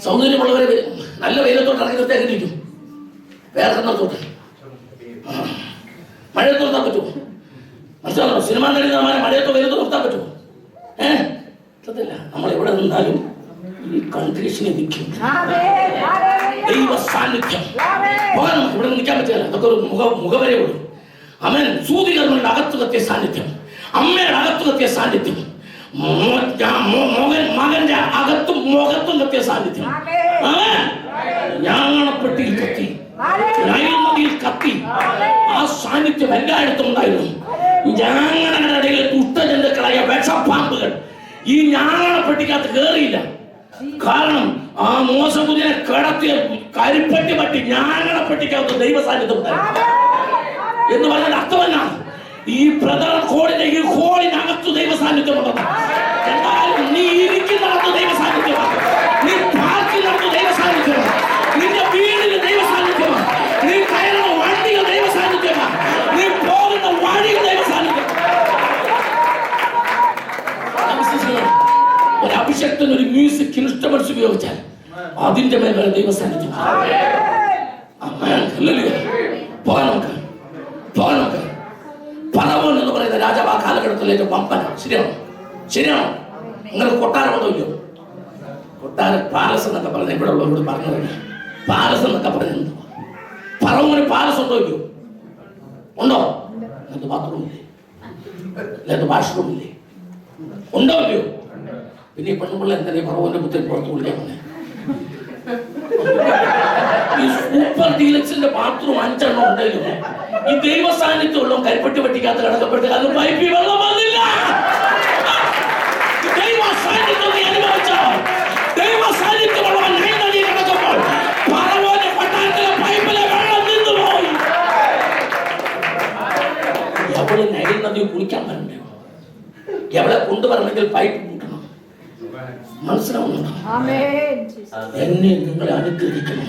B: സൗന്ദര്യമുള്ളവരെ നല്ല വെയിലത്തോട്ട് ഇറങ്ങി നിർത്തിയാക്കിയിരിക്കും, വേർക്കുന്നത്തോട്ട്. മഴയത്ത് നിർത്താൻ പറ്റുമോ? മനസ്സിലാണോ? സിനിമ നടിമാരെ മഴയത്തോ വെയിലത്തോ നിർത്താൻ പറ്റുമോ? പറ്റത്തില്ല. നമ്മൾ എവിടെ നിന്നാലും ഈ കണ്ടീഷനിൽ നിൽക്കും. ദൈവ സാന്നിധ്യം പോകാൻ നമുക്ക് ഇവിടെ നിൽക്കാൻ പറ്റില്ല. അതൊക്കെ ഒരു മുഖവരെ ഉള്ളൂ. അവൻ സൂതികർമ്മയുടെ അകത്തു കത്തിയ സാന്നിധ്യം, അമ്മയുടെ അകത്തു കത്തിയ സാന്നിധ്യം, മകന്റെ അകത്തും മുഖത്തും കത്തിയ സാന്നിധ്യം. ഞാണപ്പെട്ടിയിൽ കത്തി, നൈൽ നദിയിൽ കത്തി. ആ സാന്നിധ്യം എല്ലായിടത്തും ഉണ്ടായിരുന്നു. ഞാങ്ങണയുടെ ദുഷ്ടജന്തുക്കളായ വിഷപ്പാമ്പുകൾ ഈ ഞാണപ്പെട്ടിക്കകത്ത് കയറിയില്ല. കാരണം ആ മോശകുതിനെ കിടത്തിയ കരിപ്പട്ടി പറ്റി ഞാങ്ങണപ്പെട്ടിക്കകത്ത് ദൈവ സാന്നിധ്യം ഉണ്ടായിരുന്നു എന്ന് പറഞ്ഞാൽ അർത്ഥമെന്നാണ്. ഈ പ്രധാന കോടിന്റെ ഈ ഹോളിനകത്ത് ദൈവ സാന്നിധ്യമുണ്ടെന്ന്. എന്തായാലും നീ ഇരിക്കുന്നിടത്ത് ദൈവ സാന്നിധ്യമാണ്, നീ പാർക്കിനകത്ത് ദൈവ സാന്നിധ്യമാണ്, നിന്റെ വീടിന് ദൈവ സാന്നിധ്യമാണ്, നീ കയറുന്ന വണ്ടികൾ ദൈവ സാന്നിധ്യമാണ്, നീ പോകുന്ന വഴികൾ ദൈവ സാന്നിധ്യം. ഒരു അഭിഷേകത്തിന് ഒരു മ്യൂസിക് ഇൻസ്ട്രുമെന്റ്സ് ഉപയോഗിച്ചാൽ അതിന്റെ മേൽ വരെ ദൈവ സാന്നിധ്യം. പോകാൻ നമുക്ക് ഫറവോൻ എന്ന് പറയുന്ന രാജാവ് ആ കാലഘട്ടത്തിലേക്ക് വമ്പൻ. ശരിയാണോ? ശരിയാണോ? അങ്ങനെ കൊട്ടാരമുണ്ടോ? ഇല്ലയോ? കൊട്ടാര പാലസ് എന്നൊക്കെ പറഞ്ഞ ഇവിടെ ഉള്ളവരോട് പറഞ്ഞു കഴിഞ്ഞാൽ പാലസ് എന്നൊക്കെ പറഞ്ഞത് ഫറവോന് പാലസ് ഉണ്ടോ? ഇല്ലയോ? ഉണ്ടോ? അത് ബാത്റൂം ഇല്ലേ? അല്ലാതെ വാഷ്റൂം ഇല്ലേ? ഉണ്ടോ? ഇല്ലയോ? പിന്നെ ഈ പെണ്ണുപിള്ള എന്തായാലും ഫറവോന്റെ മുത്തിൽ പുറത്ത് വിളിക്കാൻ വന്നേ. ഈ സൂപ്പർ ഡീലക്സിന്റെ ബാത്റൂം 5 എണ്ണം ഉണ്ടായിരുന്നു. ഈ ദൈവ സാന്നിധ്യമുള്ള കരിപ്പട്ടി പട്ടിക്കകത്ത് കിടക്കപ്പെട്ടത് അത് പൈപ്പിൽ വെള്ളം വന്നില്ല. ദൈവ സാന്നിധ്യം അനുഭവിച്ചാൽ ദൈവ സാന്നിധ്യമുള്ളവൻ നൈൽ നദിയിൽ കിടക്കുമ്പോൾ ഫറവോന്റെ കൊട്ടാരത്തിലെ പൈപ്പിലെ വെള്ളം നിന്നുപോയി. എവിടെ നൈൽ നദിയിൽ കുളിക്കാൻ വരണ്ടേ? എവിടെ കൊണ്ടുവരണമെങ്കിൽ പൈപ്പ് കൂട്ടണം. മനസ്സിലാവുന്നുണ്ടോ? എന്നെ നിങ്ങളെ അനുഗ്രഹിക്കണം.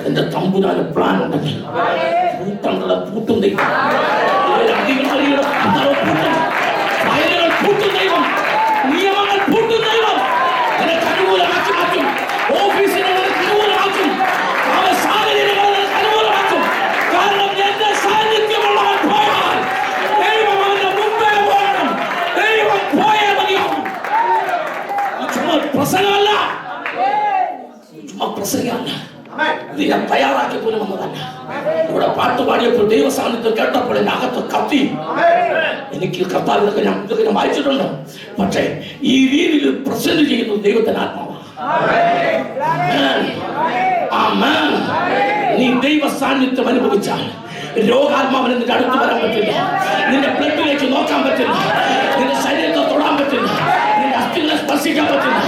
B: എന്റെ തമ്പുരാന് പ്ലാൻ ഉണ്ടെങ്കിൽ പൂട്ടങ്ങളെ പൂട്ടും ദൈവം, വയലുകൾ പൂട്ടും ദൈവം, നിയമങ്ങൾ പൂട്ടും ദൈവം. നിനക്ക് അനുകൂലമാക്കി മാറ്റും. ഓഫീസിനെ നിനക്ക് അനുകൂലമാക്കും. അവരുടെ സാഹചര്യങ്ങളെ നിനക്ക് അനുകൂലമാക്കും. കാരണം എന്റെ സാന്നിധ്യമുള്ളവൻ പോയാൽ ദൈവം അവന്റെ മുമ്പേ പോകണം. ദൈവം പോയേ മതിയാവും. പ്രസംഗമല്ല, ചുമ്മാ പ്രസംഗമല്ല. ഇത് ഞാൻ തയ്യാറാക്കി പോലും വന്നതല്ല. ഇവിടെ പാട്ട് പാടിയപ്പോൾ ദൈവ സാന്നിധ്യം കേട്ടപ്പോൾ എന്റെ അകത്ത് കത്തി. എനിക്ക് കർത്താവിനൊക്കെ ഞാൻ വായിച്ചിട്ടുണ്ട്. പക്ഷേ ഈ രീതിയിൽ പ്രസന്റ് ചെയ്യുന്നത് ദൈവത്തിന്റെ ആത്മാവാണ്. നീ ദൈവ സാന്നിധ്യം അനുഭവിച്ചാൽ രോഗാത്മാവിന് നിന്റെ അടുത്ത് വരാൻ പറ്റില്ല, നിന്റെ ബ്ലഡിലേക്ക് നോക്കാൻ പറ്റില്ല, നിന്റെ ശരീരത്തെ തൊടാൻ പറ്റില്ല, നിന്റെ അസ്ഥികളെ സ്പർശിക്കാൻ പറ്റില്ല.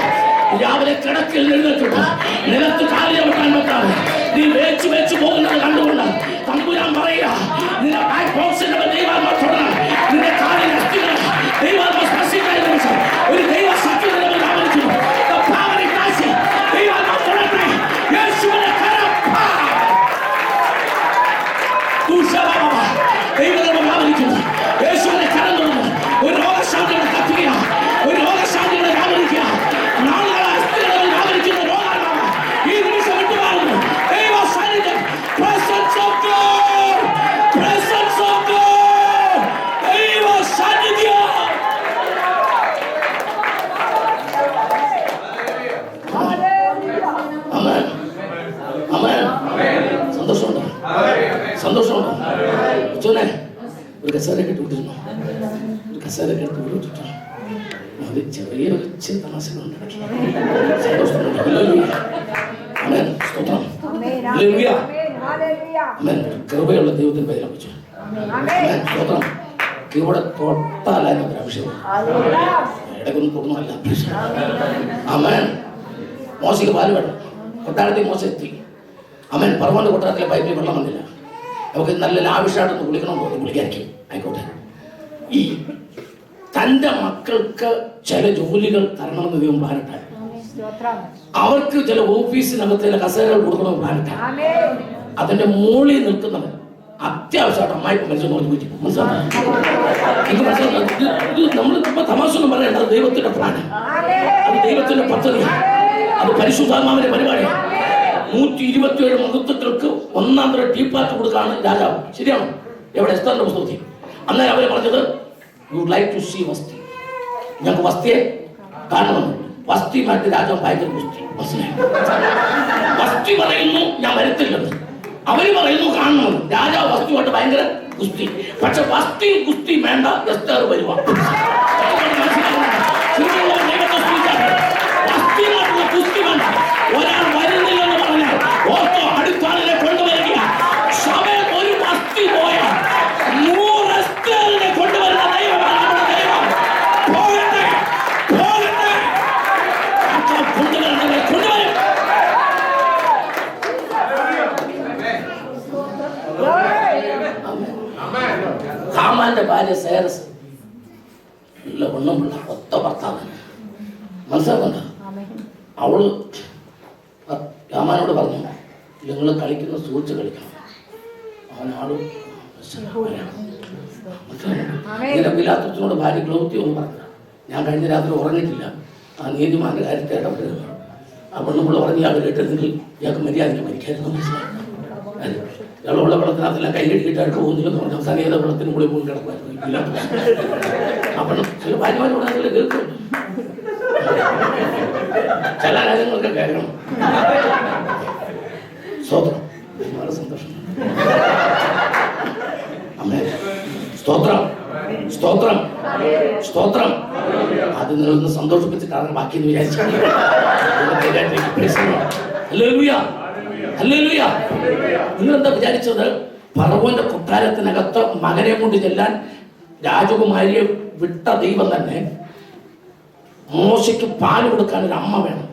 B: രാവിലെ കിടക്കിൽ എഴുന്നേറ്റിട്ട് നിലത്ത് കാലിൽ വെട്ടാൻ പറ്റാതെ നീ വേച്ചു പോകുന്നത് കണ്ടുകൊണ്ട് തമ്പുരാൻ പറയുക, നിന്റെ ബാക്ക് ബോക്സിന്റെ ദൈവാത്മ തൊടണം, നിന്റെ കാലിലെ അസ്ഥികളെ ദൈവാത്മ സ്പർശിക്കാൻ ഒരു ദൈവ ശക്തി ആവരിക്കുന്നു. ദൈവാത്മ തൊടട്ടെ. യേശുവിന്റെ കരം ദൈവം ആവരിക്കുന്നു. യേശുവിന്റെ കരം തൊടുന്നു. ഒരു രോഗശാന്തിയുടെ കത്തുക, ഒരു രോഗശാന്തിയുടെ ആവരിക്കുക. നാളുകളെ അസ്ഥികളിൽ ആവരിക്കുന്ന രോഗാത്മാവ് ഈ നിമിഷം വിട്ടുമാറുന്നു. ദൈവ സാന്നിധ്യം, presence of God, presence of God, ദൈവ സാന്നിധ്യം. ആമേൻ, ആമേൻ. സന്തോഷമുണ്ടോ? സന്തോഷമുണ്ടോ? ഉച്ചനെ ഒരു കസേര കെട്ടി വിട്ടിരുന്നു. ഒരു കസേര കെട്ടി വിട്ടിട്ടു. അത് ചെറിയൊരു തമാശകളുണ്ട്. കൃപയുള്ള ദൈവത്തിന് പരിലപിച്ചു. ഇവിടെ തൊട്ടാലായിരുന്നു അഭിഷേകം. ഇടയ്ക്കൊന്നും തൊടുന്നല്ല അഭിഷേകം. അമേൻ. മോശയ്ക്ക് പാല് വേണം. കൊട്ടാരത്തിൽ മോശം എത്തി. അമേൻ. പറവോന്റെ കൊട്ടാരത്തിലെ പൈപ്പിൽ വെള്ളം വന്നില്ല. നമുക്ക് നല്ല ലാവിഷായിട്ടൊന്ന് കുളിക്കണമെന്ന് തോന്നി. കുളിക്കാതിരിക്കും, ആയിക്കോട്ടെ. ഈ തന്റെ മക്കൾക്ക് ചില ജോലികൾ തരണമെന്ന് ദൈവം പ്ലാനിട്ടാണ്. അവർക്ക് ചില ഓഫീസിനകത്ത് ചില കസേരകൾ കൊടുക്കണമെന്ന് പ്ലാനിട്ടാണ്. അതിന്റെ മുകളിൽ നിൽക്കുന്നവൻ അത്യാവശ്യമായിട്ട് അമ്മായിപ്പം മരിച്ചു പോയി. മനസ്സിലാക്കാം. നമ്മൾ തമാശ ഒന്നും പറയണ്ട. അത് ദൈവത്തിന്റെ പ്ലാൻ, അത് ദൈവത്തിന്റെ പദ്ധതി. അത് പരിശുദ്ധാത്മാവിന്റെ പരിപാടിയാണ്. 127 മഹത്വങ്ങൾക്ക് ഒന്നാം തരം ടീപ്പാറ്റ് കൊടുക്കാണ് രാജാവ്. ശരിയാണോ? എവിടെ? എസ്തറിന്റെ പുസ്തകത്തിൽ. അന്നേരം അവര് പറഞ്ഞത്, യു ലൈക്ക് ടു സീ വസ്തി, ഞങ്ങൾക്ക് വസ്തിയെ കാണണമെന്ന്. വസ്തിയുമായിട്ട് രാജാവ് ഭയങ്കര കുസ്തി. വസ്തി പറയുന്നു ഞാൻ വരത്തില്ലെന്ന്, അവര് പറയുന്നു കാണണമെന്ന്. രാജാവ് വസ്തുവായിട്ട് ഭയങ്കര കുസ്തി. പക്ഷെ വസ്തിയും കുസ്തിയും വേണ്ട, എസ്തർ വരുക. വസ്തിയുമായിട്ടുള്ള കുസ്തി വേണ്ട. ഒരാൾ വരുന്നില്ലെന്ന് പറഞ്ഞാൽ ഓർത്തോ, അടുത്താളിനെ കൊണ്ടുവരിക. സമയം ഒരു വസ്തി പോയാൽ 100 എസ്തറിനെ കൊണ്ടുവരുന്ന ദൈവമാണ് നമ്മുടെ ദൈവം. പോകട്ടെ പോകട്ടെ, കൊണ്ടുവരുന്നവരെ കൊണ്ടുവരും. ഹാമാന്റെ ഭാര്യ സേറസ് നല്ല ഒന്നുമില്ല, ഒത്ത ഭർത്താവ്. മനസ്സിലാക്കണ്ട? അവള് ഹാമാനോട് പറഞ്ഞു, നിങ്ങൾ കളിക്കുന്ന സൂക്ഷിച്ച് കളിക്കണം. അവനാളും പിലാത്തോസിനോട് ഭാര്യ ഗ്ലൗത്തി ഒന്ന് പറഞ്ഞു, ഞാൻ കഴിഞ്ഞ രാത്രി ഉറങ്ങിയിട്ടില്ല, ആ നീതിമാന്റെ കാര്യത്തെ ഇടപെടുന്നു. അപ്പോൾ നമ്മൾ പറഞ്ഞ് അവർ കേട്ടിരുന്നെങ്കിൽ ഇയാൾക്ക് മര്യാദയ്ക്ക് മരിക്കായിരുന്നു. മനസ്സിലായി? വെള്ളമുള്ള വെള്ളത്തിനകത്തെല്ലാം കൈ കഴുകിയിട്ട് അടുക്ക പോകുന്നില്ലെന്ന് പറഞ്ഞാൽ സനേത വെള്ളത്തിന് കൂടെ പോയി കിടക്കുമായിരുന്നു. അപ്പം ചില ഭാര്യമാരോട് നിങ്ങൾ കേൾക്കും, ചില കാര്യങ്ങളൊക്കെ കേൾക്കണം. സ്തോത്രം, വളരെ സന്തോഷം. അമ്മേ സ്തോത്രം, സ്തോത്രം, സ്തോത്രം. അത് നിങ്ങളൊന്ന് സന്തോഷിപ്പിച്ചിട്ടാണ് ബാക്കിയെന്ന് വിചാരിച്ചു. നിങ്ങളെന്താ വിചാരിച്ചത്? ഫറവോന്റെ കൊട്ടാരത്തിനകത്ത് മകനെ കൊണ്ട് ചെല്ലാൻ രാജകുമാരിയെ വിട്ട ദൈവം തന്നെ മോശയ്ക്ക് പാല് കൊടുക്കാൻ ഒരു അമ്മ വേണം.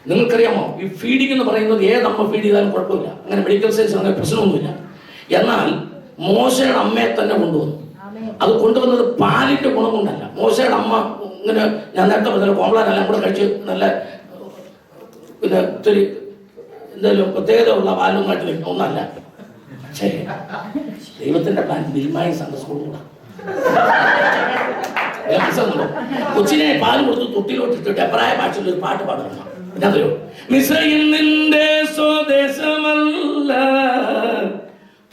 B: നിങ്ങൾക്കറിയാമോ, ഈ ഫീഡിംഗ് എന്ന് പറയുന്നത് ഏതമ്മ ഫീഡ് ചെയ്താലും കുഴപ്പമില്ല, അങ്ങനെ മെഡിക്കൽ സയൻസ് അങ്ങനെ പ്രശ്നമൊന്നുമില്ല. എന്നാൽ മോശയുടെ അമ്മയെ തന്നെ കൊണ്ടുവന്നു. അത് കൊണ്ടുവന്നത് പാലിന്റെ ഗുണം കൊണ്ടല്ല. മോശയുടെ അമ്മ ഇങ്ങനെ, ഞാൻ നേരത്തെ പറഞ്ഞ കോംപ്ലാനെല്ലാം കൂടെ കഴിച്ച് നല്ല പിന്നെ ഒത്തിരി എന്തെങ്കിലും പ്രത്യേകത ഉള്ള പാലും കാട്ടി വെക്കണം ഒന്നല്ല. ശരി, ദൈവത്തിന്റെ പ്ലാൻ മിൽമായി സന്ദർശവും കൂടെ. മനസ്സിലുണ്ടോ? കൊച്ചിനെ പാല് കൊടുത്ത് തൊട്ടിലോട്ടിട്ട് എബ്രായ ഭാഷയിൽ ഒരു പാട്ട് പാടണം. എന്നറിയോ? മിസ്രയീം നിന്റെ സ്വദേശമല്ല,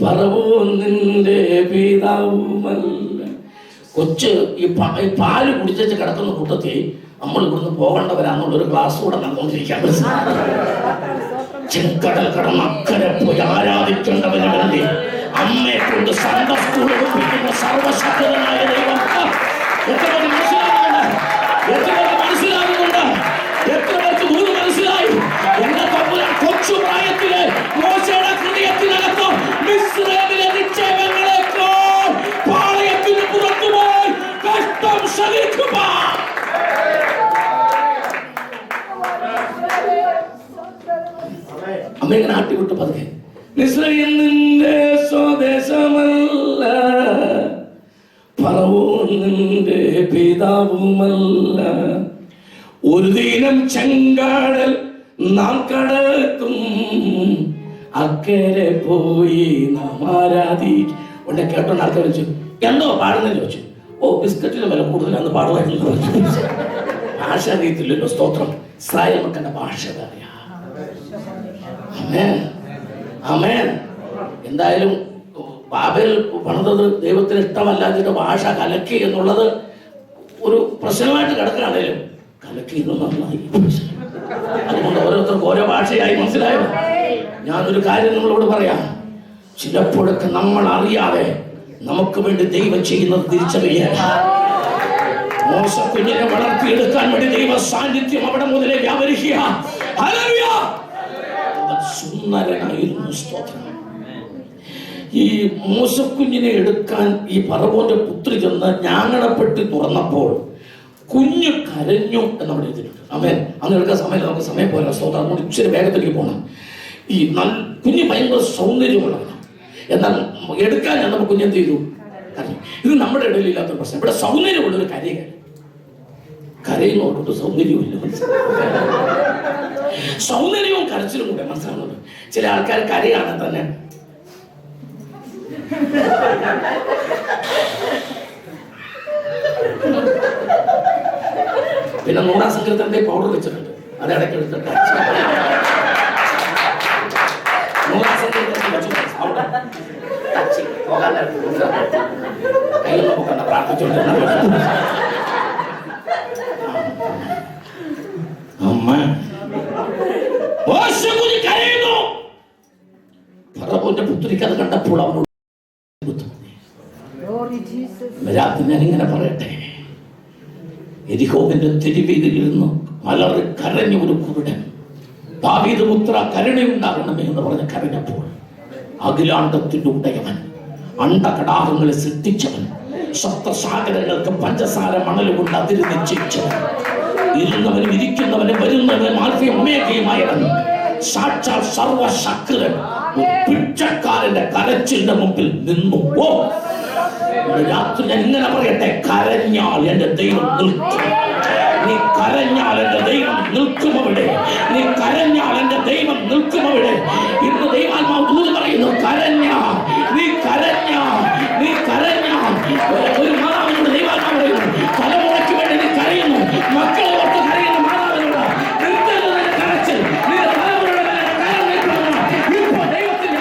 B: ഫറവോൻ നിന്റെ പിതാവുമല്ല. കൊച്ച് ഈ പാല് കുടിച്ചു കിടക്കുന്ന കൂട്ടത്തിൽ നമ്മൾ ഇവിടുന്ന് പോകേണ്ടവരാന്നുള്ളൊരു ക്ലാസ് കൂടെ നടന്നുകൊണ്ടിരിക്കാൻ. ചെങ്കടൽ കടന്ന് അക്കരെ പോയി ആരാധിക്കേണ്ടവന് വേണ്ടി അമ്മയെ കൊണ്ട് സൺഡേ സ്കൂൾ ഒപ്പിക്കുന്ന സർവശക്തനായ ദൈവം. എത്ര പേർക്ക് മനസ്സിലാകുന്നുണ്ട്? എത്ര പേർക്ക് മനസ്സിലാകുന്നുണ്ട്? എത്ര പേർക്ക് ദൂരം മനസ്സിലായി? എന്റെ തമ്പുരാൻ കൊച്ചു പ്രായത്തിലെ മോശയുടെ ഹൃദയത്തിനകത്ത് മിസ്രയീമിലെ നിക്ഷേപങ്ങളേക്കാൾ പാളയത്തിന് പുറത്തുപോയി കഷ്ടം സഹിക്കുക. അമ്മ ഇങ്ങനെ ആട്ടിവിട്ട് പതുക്കെ, മിസ്രയീം നിന്റെ സ്വദേശമല്ല, ഫറവോൻ നിന്റെ പിതാവുമല്ല. ഒരു ദിനം ചെങ്കാടൽ നാം കടക്കും, അക്കരെ പോയി നാം ആരാധിക്കും. ഉടനെ കേട്ടോണ്ട് ആൾക്കാർ ചോദിച്ചു, എന്തോ പാടുന്നതെന്ന് ചോദിച്ചു. ഓ, ബിസ്ക്കറ്റിന് വില കൂടുതലാന്ന് പാടുമായിരുന്നു. ഭാഷ അറിയത്തില്ലല്ലോ. സ്തോത്രം. ഇസ്രായേൽ മക്കളുടെ ഭാഷ അറിയാം. ആമേൻ, ആമേൻ. എന്തായാലും ബാബേൽ പണിതത് ദൈവത്തിന് ഇഷ്ടമല്ലാതിന്റെ ഭാഷ കലക്കി എന്നുള്ളത് ഒരു പ്രശ്നമായിട്ട് കിടക്കുകയാണേലും കലക്കി ഇന്ന് നന്നായി. അതുകൊണ്ട് ഓരോരുത്തർക്കും ഓരോ ഭാഷയായി. മനസ്സിലായോ? ഞാനൊരു കാര്യം നമ്മളോട് പറയാം. ചിലപ്പോഴൊക്കെ നമ്മൾ അറിയാതെ നമുക്ക് വേണ്ടി ദൈവം ചെയ്യുന്നത് തിരിച്ചറിയാൻ. മോശ കുഞ്ഞിനെ വളർത്തിയെടുക്കാൻ വേണ്ടി ദൈവ സാന്നിധ്യം അവിടെ മുതലേ വ്യാപരിക്കുക. സുന്ദരനായിരുന്നു. സ്തോത്രം. ഈ മോശക്കുഞ്ഞിനെ എടുക്കാൻ ഈ ഫറവോന്റെ പുത്രി ചെന്ന് ഞാങ്ങണപ്പെട്ടി തുറന്നപ്പോൾ കുഞ്ഞ് കരഞ്ഞു എന്നവിടെ എഴുതിയിട്ടുണ്ട്. അവൻ അന്ന് എടുക്കാൻ സമയം നമുക്ക് സമയം പോലെ. സ്തോത്രം. അതുകൊണ്ട് ഇച്ചിരി വേഗത്തിലേക്ക് പോകണം. ഈ കുഞ്ഞ് ഭയങ്കര സൗന്ദര്യമുള്ളവനാണ്. എന്നാൽ എടുക്കാൻ ചെന്നപ്പോൾ കുഞ്ഞെന്ത് ചെയ്തു? കരഞ്ഞു. ഇത് നമ്മുടെ ഇടയിൽ ഇല്ലാത്തൊരു പ്രശ്നം. ഇവിടെ സൗന്ദര്യമുള്ളൊരു കരയുന്നോട്ട് സൗന്ദര്യമില്ല. സൗന്ദര്യവും കരച്ചിലും കൂടെ മനസ്സിലാവുന്നത്. ചില ആൾക്കാർ കരയാണ് തന്നെ. പിന്നെ 100 സങ്കീർത്തനത്തെ പൗഡർ വെച്ചിട്ടുണ്ട്. അത് ഇടയ്ക്ക് എടുത്തിട്ട് ഫറവോന്റെ പുത്രിക്ക് അത് കണ്ടപ്പോൾ അവനോട് ഞാനിങ്ങനെ പറയട്ടെ, യെരിഹോവിന്റെ തെരുവീതിലിരുന്ന് മലറി കരഞ്ഞ ഒരു കുരുടൻ ദാവീദ് പുത്ര കരുണയുണ്ടാകണമേ എന്ന് പറഞ്ഞ് കരഞ്ഞപ്പോൾ അഖിലാണ്ടത്തിന്റെ ഉടയവൻ, അണ്ടകടാഹങ്ങളെ സൃഷ്ടിച്ചവൻ, സപ്തസാഗരങ്ങൾക്ക് പഞ്ചസാര മണൽ കൊണ്ട് അതിര് നിശ്ചയിച്ചവൻ, ഇരുന്നവനും ഇരിക്കുന്നവനും വരുന്നവനും ആൽഫയും ഒമേഗയുമായവൻ, സാക്ഷാൽ സർവശക്തൻ പിച്ചക്കാരന്റെ കരച്ചിലിന്റെ മുമ്പിൽ നിന്നു. ഓ രാത്രി ഞാൻ ഇങ്ങനെ പറയട്ടെ, കരഞ്ഞാൽ എന്റെ ദൈവം നിൽക്കും. നീ കരഞ്ഞാൽ എന്റെ ദൈവം നിൽക്കും അവിടെ. നീ കരഞ്ഞാൽ എന്റെ ദൈവം നിൽക്കും അവിടെ. ഇന്ന് ദൈവാത്മാവ് ദൂത് പറയുന്നു, കരഞ്ഞാൽ നീ കരഞ്ഞാൽ നീ കരഞ്ഞാൽ. ഒരു മാതാവിനോട് ദൈവാത്മാവ് പറയുന്നു, തലമുറയ്ക്ക് വേണ്ടി നീ കരയുന്നു, മക്കളെ ഓർത്ത് കരയുന്ന മാതാവിനോട് കരച്ചിൽ നീ തലമുറയുടെ ഇപ്പൊ ദൈവത്തിന്റെ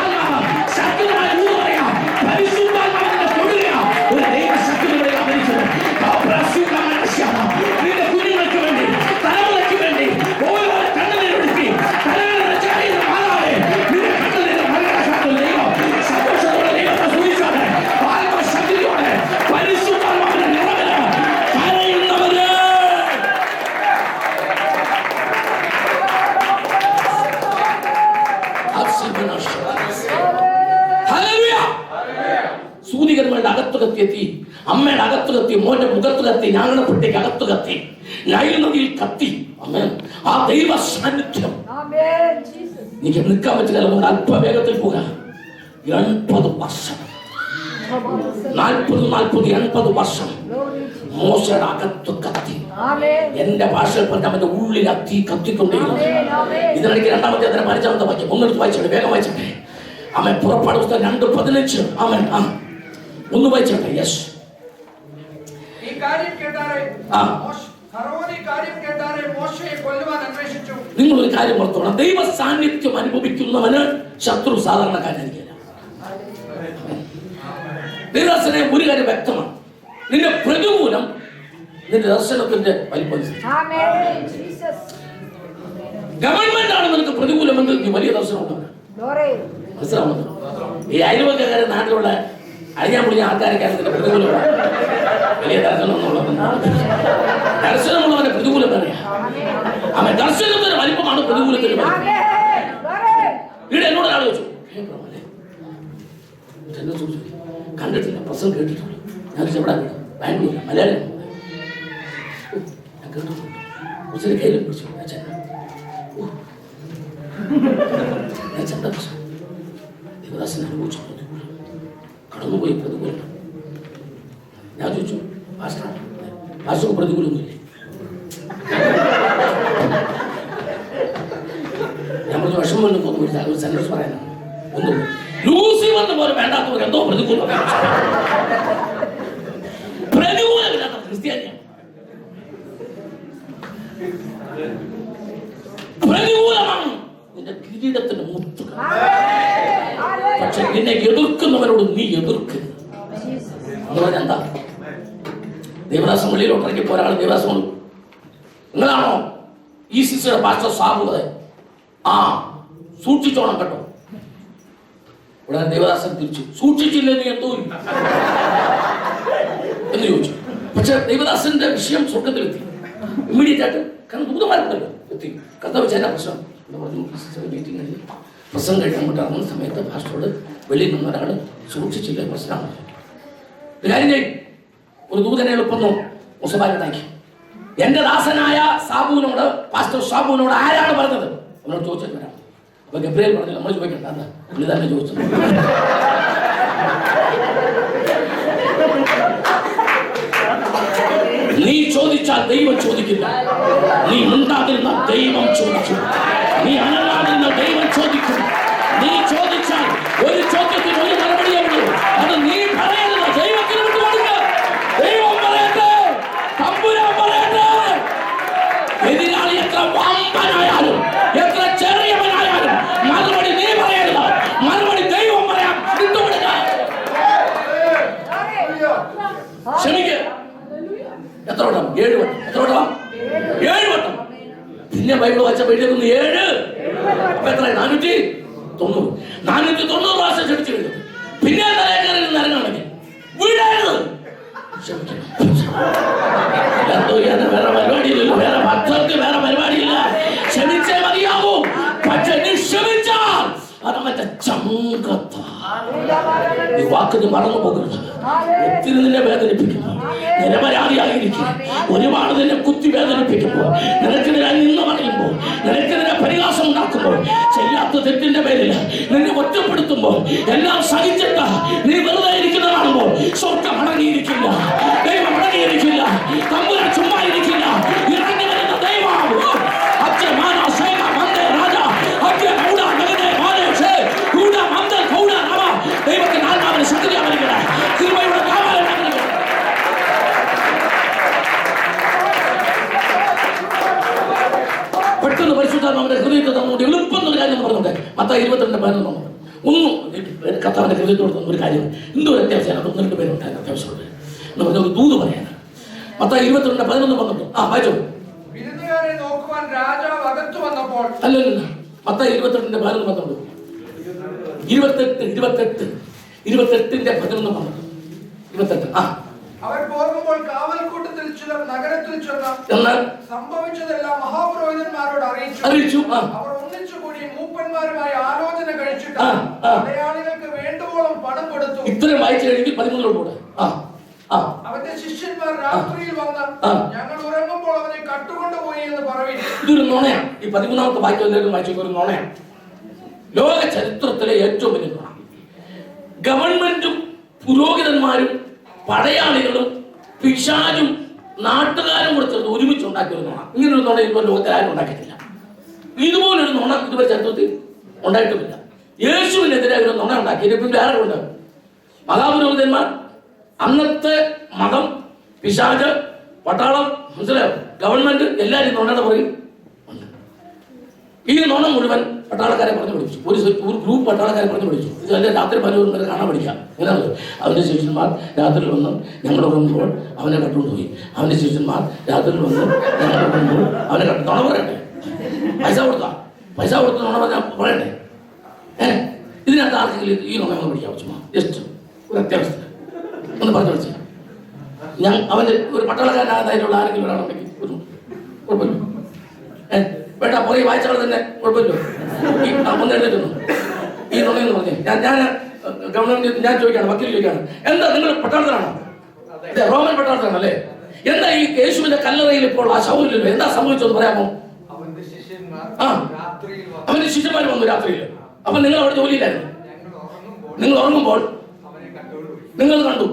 B: ശക്തമായ ദൂത് പറയാം. പരിശുദ്ധാത്മാവിനെ തൊടുക. ഒരു ദൈവ ശക്തിയുടെ നിന്റെ കുഞ്ഞുങ്ങൾക്ക് വേണ്ടി, തലമുറയ്ക്ക് വേണ്ടി ഓരോ കണ്ണുനീരൊടുക്കി സന്തോഷത്തോടെ ദൈവത്തെ സൂചിച്ചോടെ ആത്മശക്തിയോടെ പരിശുദ്ധാത്മാവിന്റെ നിറവില് കരയുന്നവര് സൂതികന്മാരുടെ അകത്തു കത്തിയെത്തി, അമ്മയുടെ അകത്തു കത്തി, മോന്റെ മുഖത്ത് കത്തി, ഞാങ്ങണപ്പെട്ടിക്ക് അകത്തു കത്തി, നൈൽ നദിയിൽ കത്തി. ആ ദൈവ സാന്നിധ്യം എനിക്ക് നിൽക്കാൻ പറ്റില്ല. അതുകൊണ്ട് അല്പവേഗത്തിൽ പോകാം. 80 വർഷം 40 വർഷം മോശയുടെ അകത്തു കത്തി. എന്റെ ഭാഷയിൽ പറഞ്ഞ അവന്റെ ഉള്ളിൽ അത്തി കത്തിക്കൊണ്ടേയിരുന്നു. ഇതിനിടയ്ക്ക് രണ്ടാമത്തെ അതിനെ 15 വാക്യം ഒന്നെടുത്ത് വായിച്ചോട്ടെ, വേഗം വായിച്ചോട്ടെ. അവൻ പുറപ്പാട് പുസ്തകം 2:15 അവൻ ഒന്ന് വായിച്ചോട്ടെ. യെസ്. നിങ്ങൾ ഒരു കാര്യം ഓർത്തോണം, ദൈവ സാന്നിധ്യം അനുഭവിക്കുന്നവന് ശത്രു സാധാരണക്കാരനായിരിക്കില്ല. ദൈവദാസനെ ഒരു കാര്യം വ്യക്തമാണ്, നിന്റെ പ്രതികൂലം നിന്റെ ദർശനത്തിന്റെ വലിപ്പം. ഗവൺമെന്റ് ആണ് നിനക്ക് പ്രതികൂലമെങ്കിൽ നീ വലിയ ദർശനം ഉണ്ടാകും. മനസ്സിലാവുന്നു? ഈ അയൽവക്കാരെ നാട്ടിലുള്ള അഴിഞ്ഞാൻ പൊളിഞ്ഞ ആൾക്കാരൊക്കെ പ്രതികൂലമാണ്. വലിയ ദർശനമുള്ളവന്റെ പ്രതികൂലം പറയാം. അവൻ ദർശനത്തിന്റെ വലിപ്പമാണ് പ്രതികൂലത്തിന്. ഇവിടെ എന്നോട് ഒരാൾ ചോദിച്ചു, കണ്ടിട്ടില്ല, പ്രസംഗം കേട്ടിട്ടുള്ളൂ. ഞാൻ എവിടെ ബാംഗ്ലൂർ മലയാളം ഞാൻ കേട്ടിട്ടുണ്ട്. കുറച്ചൊരു കയ്യിലും പിടിച്ചു ഞാൻ ചെണ്ട പ്രശ്നം ദേവദാസൻ അനുഭവിച്ചു. കടന്നുപോയി പ്രതികൂലം. ഞാൻ ചോദിച്ചു, പാസ്റ്റർക്ക് പ്രതികൂലമൊന്നുമില്ലേ? ഞാൻ പറഞ്ഞു, വിഷമമൊന്നും തോന്നുന്നില്ല, ഒരു സെന്റൻസ് പറയാനാണ്. ഒന്നും ലൂസിഫറിന് പോലെ വേണ്ടാത്തവർ എന്തോ പ്രതികൂലം. പ്രതികൂലമില്ലാത്ത ക്രിസ്ത്യാനിയാണ്. പ്രതികൂലമാണ് നിന്റെ കിരീടത്തിന്റെ മുത്ത്. പക്ഷെ നിന്നെ എതിർക്കുന്നവരോട് നീ എതിർക്കരുത്. അതുപോലെ എന്താ ദേവദാസം വെളിയിലോട്ട് ഇറങ്ങിയപ്പോ ഒരാൾ ദേവദാസം, നിങ്ങളാണോ ഈ സിസ്റ്ററുടെ പാസ്റ്റർ സാബു? സൂക്ഷിച്ചോണം കേട്ടോ. ഉടനെ ദേവദാസൻ തിരിച്ചു, സൂക്ഷിച്ചില്ലേ നീ എന്തോ എന്ന് ചോദിച്ചു. പക്ഷെ ദേവദാസന്റെ വിഷയം സ്വർഗത്തിലെത്തി. ഇമ്മീഡിയറ്റ് ആയിട്ട്, കാരണം ദൂതന്മാരുണ്ടല്ലോ, എത്തി. കർത്താവ് വെച്ചാൽ പ്രശ്നം മീറ്റിംഗ് കഴിഞ്ഞ് പ്രസംഗം കഴിക്കാൻ അങ്ങോട്ട് ഇറങ്ങുന്ന സമയത്ത് പാസ്റ്ററോട് വെളിയിൽ നിന്ന് ഒരാൾ സൂക്ഷിച്ചില്ല, പ്രശ്നമാണ്. ഒരു കാര്യം ചെയ്യും, ഒരു ദൂതനെ എളുപ്പം മുസബാലത്താക്കി. എന്റെ ദാസനായ സാബുവിനോട്, പാസ്റ്റർ സാബുവിനോട് ആരാണ് പറഞ്ഞത്? അവനോട് ചോദിച്ചിട്ട് വരാം. അപ്പൊ ഗബ്രിയേൽ പറഞ്ഞു, നമ്മൾ ചോദിക്കണ്ട, എന്താ പുള്ളി തന്നെ ചോദിച്ചത്. നീ ചോദിച്ചാൽ ദൈവം ചോദിക്കില്ല. നീ ഉണ്ടാകുന്ന ദൈവം ചോദിക്കും. നീ അനങ്ങാതിരുന്ന ദൈവം ചോദിക്കും. നീ ചോദിച്ചാൽ ഒരു ചോദ്യത്തിന് ഒരു മറുപടിയേ ഉള്ളൂ. അത് നീ പറയരുത്, ദൈവത്തിന് വിട്ടുകൊടുക്ക. ദൈവം പറയട്ടെ, തമ്പുരാൻ പറയട്ടെ. എതിരാളി എത്ര വമ്പന പ്രാവശ്യം എഴുതുന്നു 7. അപ്പൊ എത്ര? 490 പ്രാവശ്യം ക്ഷമിച്ചു എഴുതുന്നു. പിന്നെ തലക്കറിൽ നരങ്ങാണെങ്കിൽ വീഴരുത്. എന്തോ വേറെ പരിപാടിയില്ലല്ലോ, വേറെ ഭക്തർക്ക് വേറെ പരിപാടിയില്ല. ക്ഷമിച്ചേ മതിയാവൂ. പക്ഷെ ക്ഷമിച്ചാൽ അത് മറ്റേ ചങ്കത്ത ഈ വാക്ക് നീ മറന്നു പോകരുത്. ഒത്തിരി നിന്നെ വേദനിപ്പിക്കുന്നു, നിരപരാധിയായിരിക്കും. ഒരുപാട് നിന്നെ കുത്തി വേദനിപ്പിക്കുമ്പോൾ, നിനക്കെതിരെ നിന്ന് പറയുമ്പോൾ, നിനക്കെതിരെ പരിഹാസം ഉണ്ടാക്കുമ്പോൾ, ചെയ്യാത്ത തെറ്റിന്റെ പേരിൽ നിന്നെ ഒറ്റപ്പെടുത്തുമ്പോൾ, എല്ലാം സഹിച്ചിട്ട് നീ വെറുതെ ഇരിക്കുന്ന കാണുമ്പോൾ സ്വർഗ്ഗം അടങ്ങിയിരിക്കില്ല, ദൈവം അടങ്ങിയിരിക്കില്ല, തമ്പുരാൻ ചുമ്മാ ഇരിക്കില്ല. ഇറങ്ങി വരുന്ന ദൈവം ദൈവത്തിന്റെ ആത്മാവിന് ശക്തിയായിരിക്കണം. കൃപയുടെ പെട്ടെന്ന് പരിശുദ്ധാത്മാവിന്റെ ഹൃദയത്തെ തന്നുകൊണ്ട് എളുപ്പം ഒരു കാര്യം പറഞ്ഞുണ്ട്. മത്തായി 22:11 ഒന്നും കർത്താവിന്റെ ഹൃദയത്തോട് തന്ന ഒരു കാര്യം എന്തോ അത്യാവശ്യമാണ്. 1-2 പേരുണ്ടായിരുന്നു അത്യാവശ്യമുണ്ട് എന്ന് പറഞ്ഞ ഒരു ദൂത് പറയാൻ. മത്തായി 22:11 വായിച്ചോ. അല്ലല്ല, മത്തായി 22:11
C: അവർ പോകുമ്പോൾ കാവൽക്കൂട്ടത്തിൽ ചിലർ നഗരത്തിൽ ചെന്ന് സംഭവിച്ചതെല്ലാം മഹാപുരോഹിതന്മാരോട് അറിയിച്ചു. അവർ ഒന്നിച്ചുകൂടി മൂപ്പന്മാരുമായി ആലോചന കഴിച്ചിട്ട് മലയാളികൾക്ക് വേണ്ടുവോളം പണം കൊടുത്തു.
B: ഇത്രയും വായിച്ചു കഴിഞ്ഞെങ്കിൽ 13
C: അവന്റെ ശിഷ്യന്മാർ രാത്രിയിൽ വന്ന് ഞങ്ങൾ ഉറങ്ങുമ്പോൾ അവനെ കട്ടുകൊണ്ടുപോയി എന്ന് പറയും.
B: ഇതൊരു നുണയാണ്. ഈ 13ാമത്തെ വാക്യം വായിച്ചു ഒരു നുണയാണ്. ലോക ചരിത്രത്തിലെ ഏറ്റവും വലിയ നുണ. ഗവൺമെന്റും പുരോഹിതന്മാരും പടയാളികളും പിശാചും നാട്ടുകാരും കൂടെ ചേർന്ന് ഒരുമിച്ച് ഉണ്ടാക്കിയ ഒരു നുണ. ഇങ്ങനൊരു നുണ ഇതുപോലെ ലോകത്തിൽ ആരും ഉണ്ടാക്കിയിട്ടില്ല. ഇതുപോലൊരു നുണ ഇതുവരെ ചരിത്രത്തിൽ ഉണ്ടായിട്ടുമില്ല. യേശുവിനെതിരെ ഒരു നുണ ഉണ്ടാക്കിയിട്ട് പിന്നെ ആരുണ്ട്? മഹാപുരോഹിതന്മാർ, അന്നത്തെ മതം, പിശാച്, പട്ടാളം, മനസ്സിലായോ, ഗവൺമെന്റ് എല്ലാവരും നുണയുടെ പറയും. ഈ നുണ മുഴുവൻ പട്ടാളക്കാരെ പറഞ്ഞു പഠിച്ചു. ഒരു ഗ്രൂപ്പ് പട്ടാളക്കാരെ പറഞ്ഞു പഠിച്ചു. ഇതെല്ലാം രാത്രി 11 കാണാൻ പഠിക്കാം. എങ്ങനെയാണ്? അവന്റെ ശിഷ്യന്മാർ രാത്രി വന്ന് ഞങ്ങൾ ഉറങ്ങുമ്പോൾ അവനെ കട്ടുകൊണ്ടുപോയി. അവന്റെ ശിഷ്യന്മാർ രാത്രി വന്ന് ഞങ്ങൾ ഉറങ്ങുമ്പോൾ അവനെ നുണ പറയട്ടെ. പൈസ കൊടുത്ത നുണ പറഞ്ഞാൽ പറയട്ടെ. ഇതിനകത്ത് ആർക്കെങ്കിലും ഈ നുണ ഒന്ന് പഠിക്കാൻ പറ്റുമോ? ജസ്റ്റ് ഒരു അത്യാവശ്യം ഒന്ന് പറഞ്ഞു പഠിച്ചു. ഞാൻ അവന്റെ ഒരു പട്ടാളക്കാരനായതായിട്ടുള്ള ആരെങ്കിലും ഒരാളുണ്ടെങ്കിൽ കുഴപ്പമില്ല. വേണ്ട പോയി വായിച്ചാൽ തന്നെ കുഴപ്പമില്ലോ. ഒന്ന് എഴുതിയിരുന്നു ഈ നുണയെന്ന് പറഞ്ഞേ. ഞാൻ ഗവൺമെന്റ് ഞാൻ ചോദിക്കാണ്, വക്കീൽ ചോദിക്കാണ്, എന്താ നിങ്ങൾ പട്ടാളത്തിലാണോ? റോമൻ പട്ടാളത്തിലാണല്ലേ? എന്താ ഈ യേശുവിന്റെ കല്ലറയിൽ ഇപ്പോൾ ആ ശവമില്ലല്ലോ, എന്താ സംഭവിച്ചതെന്ന് പറയാമോ? അവന്റെ ശിഷ്യന്മാർ വന്നു രാത്രിയിൽ. അപ്പൊ നിങ്ങൾ അവിടെ ജോലിയിലായിരുന്നു. നിങ്ങൾ ഉറങ്ങുമ്പോൾ നിങ്ങൾ കണ്ടു.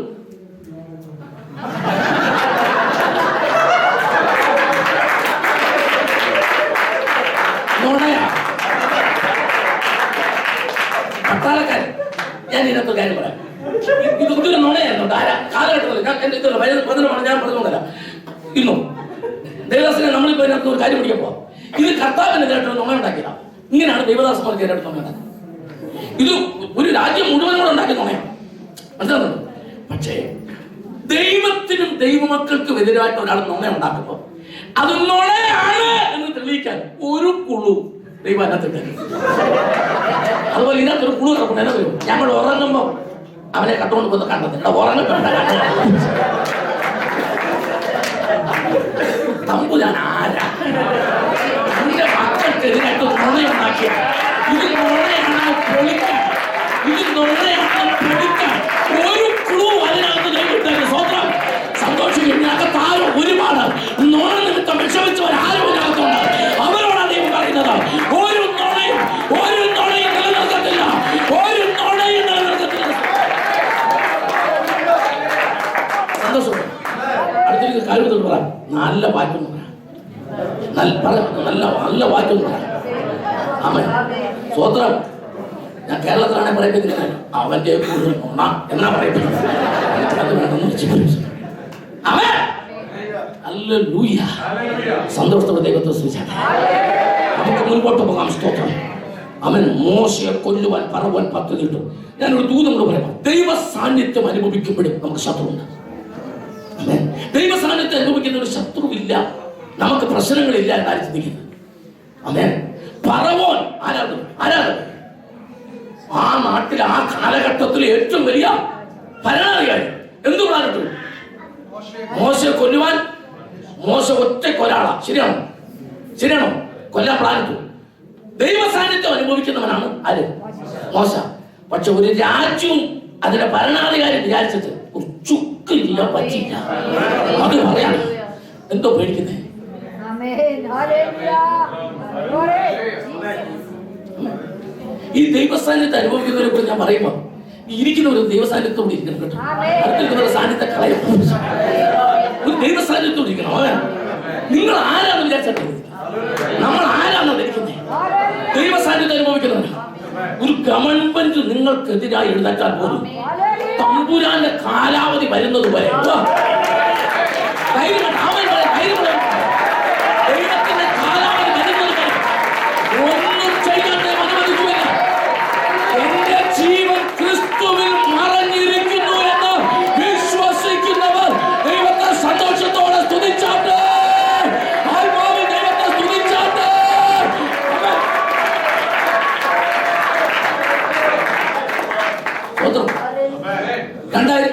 B: പട്ടാളക്കാരൻ, ഞാൻ ഇതിനകത്തൊരു കാര്യം പറയാം. ഇതൊരു നുണയായിരുന്നു കാലഘട്ടത്തിൽ. ഞാൻ പറഞ്ഞുകൊണ്ടല്ല. ഇന്നും ദേവദാസനെ നമ്മളിപ്പോ ഇതിനകത്ത് ഒരു കാര്യം പിടിക്കാൻ പോവാം. ഇത് കർത്താവിനെതിരായിട്ട് നുണ ഉണ്ടാക്കിയതാണ്. ഇങ്ങനെയാണ് ദൈവദാസന്മാർക്കെതിരായിട്ട് നുണ ഉണ്ടാക്കുന്നത്. ഇത് ഒരു രാജ്യം മുഴുവൻ കൂടെ ഉണ്ടാക്കിയ നുണയാണ്. മനസ്സിലാകുന്നുണ്ട്? പക്ഷേ ദൈവത്തിനും ദൈവമക്കൾക്കും എതിരായിട്ട് ഒരാൾ നുണ ഉണ്ടാക്കുമ്പോൾ അത് നുണയാണ് എന്ന് തെളിയിക്കാൻ ഒരു കുളു ദൈവം അതിനകത്ത്. അതുപോലെ ഇതിനകത്തൊരു കുളു കിടക്കണം. എന്നാ വരും? ഞങ്ങൾ ഉറങ്ങുമ്പോൾ അവനെ കട്ടുകൊണ്ട് പോന്ന് കണ്ടത് ഉറങ്ങണ്ട തമ്പുരാൻ ആരാ? എന്റെ മക്കൾക്കെതിരായിട്ട് നുണയുണ്ടാക്കിയ ഇത് നുണയാണ് പൊളിക്കാൻ. ഇത് നുണയാണ് പൊളിക്കാൻ. ഒരു ക്ലൂ അതിനകത്ത് ദൈവത്തിന്റെ സ്വന്തം സന്തോഷിക്കും. ഇതിനകത്ത് ആരും ഒരുപാട് നുണ നിമിത്തം വിഷമിച്ചവർ ആരും ഇതിനകത്തുണ്ട്. അവരോടാണ് ദൈവം പറയുന്നത്, ഒരു നുണയും നിലനിർത്തത്തില്ല. ഒരു നുണയും നിലനിർത്തത്തില്ല. സന്തോഷം. അടുത്തൊരു കാര്യം പറയാം. നല്ല വാക്യം പറയാം. നല്ല വാക്യം പറയാം. ആമേൻ. സ്വോത്രം. ഞാൻ കേരളത്തിലാണെങ്കിൽ പറയപ്പെടുന്നില്ല, അവന്റെ നുണ എന്നാ പറയപ്പെടുന്നത്. അത് വേണമെന്ന് വെച്ച് സന്തോഷത്തോടെ ദൈവത്തെ സ്തുതിച്ചാട്ടെ. നമുക്ക് മുൻപോട്ട് പോകാം. സ്തോത്രം. അവൻ മോശയെ കൊല്ലുവാൻ പറവാൻ പദ്ധതി ഇട്ടു. ഞാനൊരു ദൂതം കൂടെ പറയാം. ദൈവ സാന്നിധ്യം അനുഭവിക്കുമ്പോഴും നമുക്ക് ശത്രുവുണ്ട്. ദൈവ സാന്നിധ്യം അനുഭവിക്കുന്ന ഒരു ശത്രുവില്ല, നമുക്ക് പ്രശ്നങ്ങളില്ല എന്നാണ് ചിന്തിക്കുന്നത്. അതെ, ഫറവോൻ ആരാണ്? ആ നാട്ടിൽ ആ കാലഘട്ടത്തിൽ ഏറ്റവും വലിയ ഭരണാധികാരി. എന്തു പ്ലാനിട്ടു? മോശയെ കൊല്ലുവാൻ. മോശ ഒറ്റക്കൊരാളാ. ശരിയാണോ? കൊല്ലാൻ പ്ലാനിട്ടു. ദൈവ സാന്നിധ്യം അനുഭവിക്കുന്നവനാണ് ആര്? മോശ. പക്ഷെ ഒരു രാജ്യവും അതിന്റെ ഭരണാധികാരി വിചാരിച്ചിട്ട് ചുക്ക് ചെയ്യാൻ പറ്റില്ല. അത് പറയാൻ എന്തോ പേടിക്കുന്നേ? ഈ ദൈവസാന്നിധ്യം അനുഭവിക്കുന്നവരെ കുറിച്ച് ഞാൻ പറയുമ്പോ ഇരിക്കുന്ന ഒരു ദൈവസാന്നിധ്യത്തോടെ ഇരിക്കണം കേട്ടോ. അടുത്തിരിക്കുന്ന സാന്നിധ്യ കളയും. ഒരു ദൈവസാന്നിധ്യത്തോടെ ഇരിക്കണം. നിങ്ങൾ ആരാണെന്ന് വിചാരിച്ചിട്ട് നമ്മൾ ആരാണോ ധരിക്കുന്നത്? ദൈവസാന്നിധ്യം അനുഭവിക്കുന്നവരാണ്. ഒരു ഗവൺമെന്റ് നിങ്ങൾക്കെതിരായി എഴുന്നേറ്റാൽ പോലും തമ്പുരാന്റെ കാലാവധി വരുന്നത് വരെ ദൈവത്തിന്റെ കാലാവധി വരുന്നത് വരെ ഒന്നും ചെയ്യാൻ അനുവദിക്കുന്നില്ല. എന്റെ ജീവൻ ക്രിസ്തുവിൽ മറഞ്ഞിരിക്കുന്നു എന്ന് വിശ്വസിക്കുന്നവർ ദൈവത്തെ സന്തോഷത്തോടെ സ്തുതിച്ചാട്ടെ. ആത്മാവിൽ ദൈവത്തെ സ്തുതിച്ചാട്ടെ.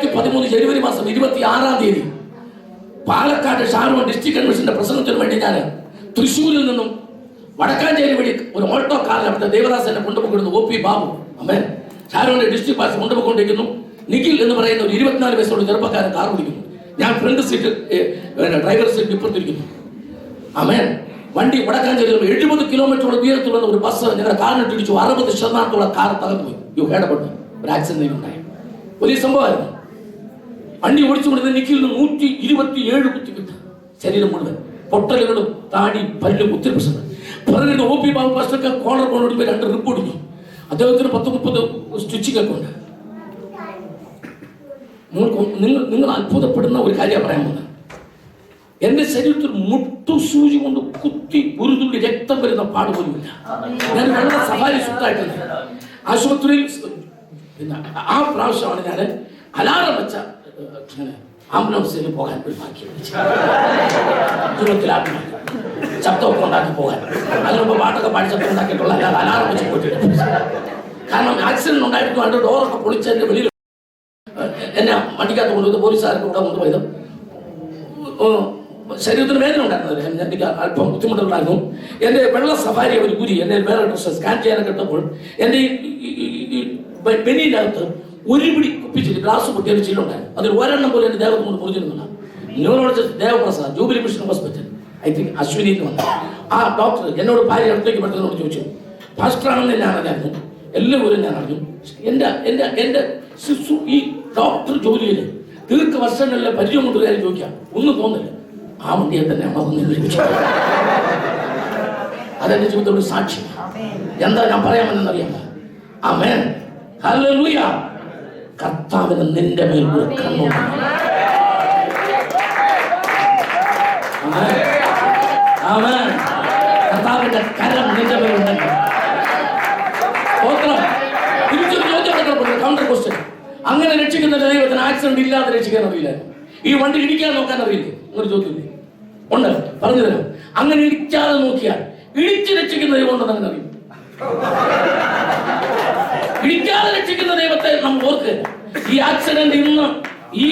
B: 2013 ജനുവരി മാസം 26-ാം തീയതി പാലക്കാട് ഷാർമൺ ഡിസ്ട്രിക്ട് കൺവെൻഷന്റെ പ്രസംഗത്തിന് വേണ്ടി ഞാൻ തൃശ്ശൂരിൽ നിന്നും വടക്കാഞ്ചേരി വഴി ഒരു ഓട്ടോ കാറിൽ അവിടുത്തെ ദേവദാസനെ കൊണ്ടുപോയിരുന്നു. OP ബാബു അമ്മേൻ ഷാർമണിന്റെ ഡിസ്ട്രിക്ട് പാസ് കൊണ്ടുപോയിക്കൊണ്ടിരിക്കുന്നു. നിഖിൽ എന്ന് പറയുന്ന ഒരു 24 വയസ്സുള്ള ചെറുപ്പക്കാരൻ കാർ ഓടിക്കുന്നു. ഞാൻ ഫ്രണ്ട് സീറ്റ് ഡ്രൈവർ സീറ്റ് ഇപ്പുറത്തിരിക്കുന്നു. അമ്മേൻ വണ്ടി വടക്കാഞ്ചേരി 70 കിലോമീറ്ററോളം ദൂരത്തുള്ള ഒരു ബസ് ഞങ്ങളുടെ കാറിനിട്ട് ഇടിച്ചു. 60% കാർ തകർന്നു പോയി. ഹേടപ്പെട്ടു. ഒരു ആക്സിഡന്റ് ഉണ്ടായി. വലിയ സംഭവമായിരുന്നു. വണ്ടി ഓടിച്ചുകൊണ്ടിരുന്ന നിഖിലിന് 127 കുത്തിക്കിട്ട് ശരീരം മുഴുവൻ പൊട്ടലുകളും താടി പല്ലും ഒത്തിരി പ്രശ്നം. പറഞ്ഞിട്ട് OP ബാബു പാസ്റ്റർക്ക് കോളർ കൊണ്ടോടി 2 റിപ്പ് ഒടിഞ്ഞു. അദ്ദേഹത്തിന് 10-30 സ്റ്റിച്ചിങ്ങൊക്കെ ഉണ്ട്. നിങ്ങൾ അത്ഭുതപ്പെടുന്ന ഒരു കാര്യം പറയാൻ പോകുന്നത്, എന്റെ ശരീരത്തിൽ മുട്ടുസൂചി കൊണ്ട് കുത്തി ഒരു തുള്ളി രക്തം വരുന്ന പാട് പോലുമില്ല. ഞാൻ വളരെ സഫാരി സുഖമായിട്ടുണ്ട്. ആശുപത്രിയിൽ പിന്നെ ആ പ്രാവശ്യമാണ് ഞാൻ അലാറം വെച്ച ആംബുലൻസിൽ പോകാൻ ഒരു ഭാഗ്യം. ജീവിതത്തിൽ ശബ്ദമൊക്കെ ഉണ്ടാക്കി പോകാൻ. അതിനുമ്പ് പാട്ടൊക്കെ പാടി ശബ്ദം ഉണ്ടാക്കിയിട്ടുള്ള അല്ലാതെ അലാറം വെച്ച് പോയിട്ടില്ല. കാരണം ആക്സിഡന്റ് ഉണ്ടായിരുന്നു. അതിന്റെ ഡോറൊക്കെ പൊളിച്ചതിന്റെ വെളിയിൽ എന്നെ വണ്ടിക്കകത്ത് കൊണ്ടുപോയത് പോലീസുകാർക്ക് കൂടെ കൊണ്ടുപോയത്. ശരീരത്തിന് വേദന ഉണ്ടായിരുന്നത് എനിക്ക് അല്പം ബുദ്ധിമുട്ടുണ്ടായിരുന്നു. എൻ്റെ വെള്ള സഫാരി ഒരു കുരി എന്നെ വേറെ ഡ്രസ്സ് സ്കാൻ ചെയ്യാനൊക്കെ ഇട്ടപ്പോൾ എൻ്റെ ഈ ബെന്നിൻ്റെ ഒരു പിടി കുപ്പിച്ചിട്ട് ഗ്ലാസ് പൊട്ടിയൊരു ചില്ലുണ്ടായിരുന്നു. അതിൽ ഒരെണ്ണം പോലും എൻ്റെ ദേഹത്ത് കൊണ്ട് മുറിഞ്ഞിരുന്നില്ല. Neurologist Devaprasad jubilee mission hospital I think അശ്വിനിയിൽ വന്നു. ആ ഡോക്ടർ എന്നോട് ഭാര്യ അടുത്തേക്ക് പെട്ടെന്നോട് ചോദിച്ചു, ഫാസ്റ്ററാണെന്ന് ഞാൻ അറിയായിരുന്നു, എല്ലാവരും ഞാൻ അറിഞ്ഞു. എൻ്റെ ശിശു ഈ ഡോക്ടർ ജോലിയിൽ ദീർഘവർഷങ്ങളിലെ പരിചയം കൊണ്ട് കാര്യം ചോദിക്കാം ഒന്നും തോന്നില്ല. ആ വണ്ടിയെ തന്നെ അതെന്റെ ജീവിതത്തോട് സാക്ഷി. എന്താ ഞാൻ പറയാമെന്നറിയാമോ? ആമേൻ, ഹല്ലേലൂയ. കർത്താവിന് നിന്റെ മേൽ ഒരു കണ്ണുണ്ട്. ആമേൻ, കർത്താവിന്റെ കരം നിന്റെ മേലുണ്ടെങ്കിൽ കൗണ്ടർ ക്വസ്റ്റ്യൻ. അങ്ങനെ രക്ഷിക്കുന്ന ദൈവത്തിന് ആക്സിഡന്റ് ഇല്ലാതെ രക്ഷിക്കാൻ അറിയില്ല. ഈ വണ്ടി ഇടിക്കാൻ നോക്കാൻ അറിയില്ലേ? ഒരു ചോദ്യമില്ലേ? ഉണ്ട്, പറഞ്ഞു തരാം. അങ്ങനെ ഇടിക്കാതെ നോക്കിയാൽ ഇടിച്ച് രക്ഷിക്കുന്ന ദൈവം ഉണ്ടെന്ന് അങ്ങനെ അറിയും. ഇടിക്കാതെ രക്ഷിക്കുന്ന ദൈവത്തെ നമ്മൾ ഓർക്കുക. ഈ ആക്സിഡന്റ് ഇന്ന് ഈ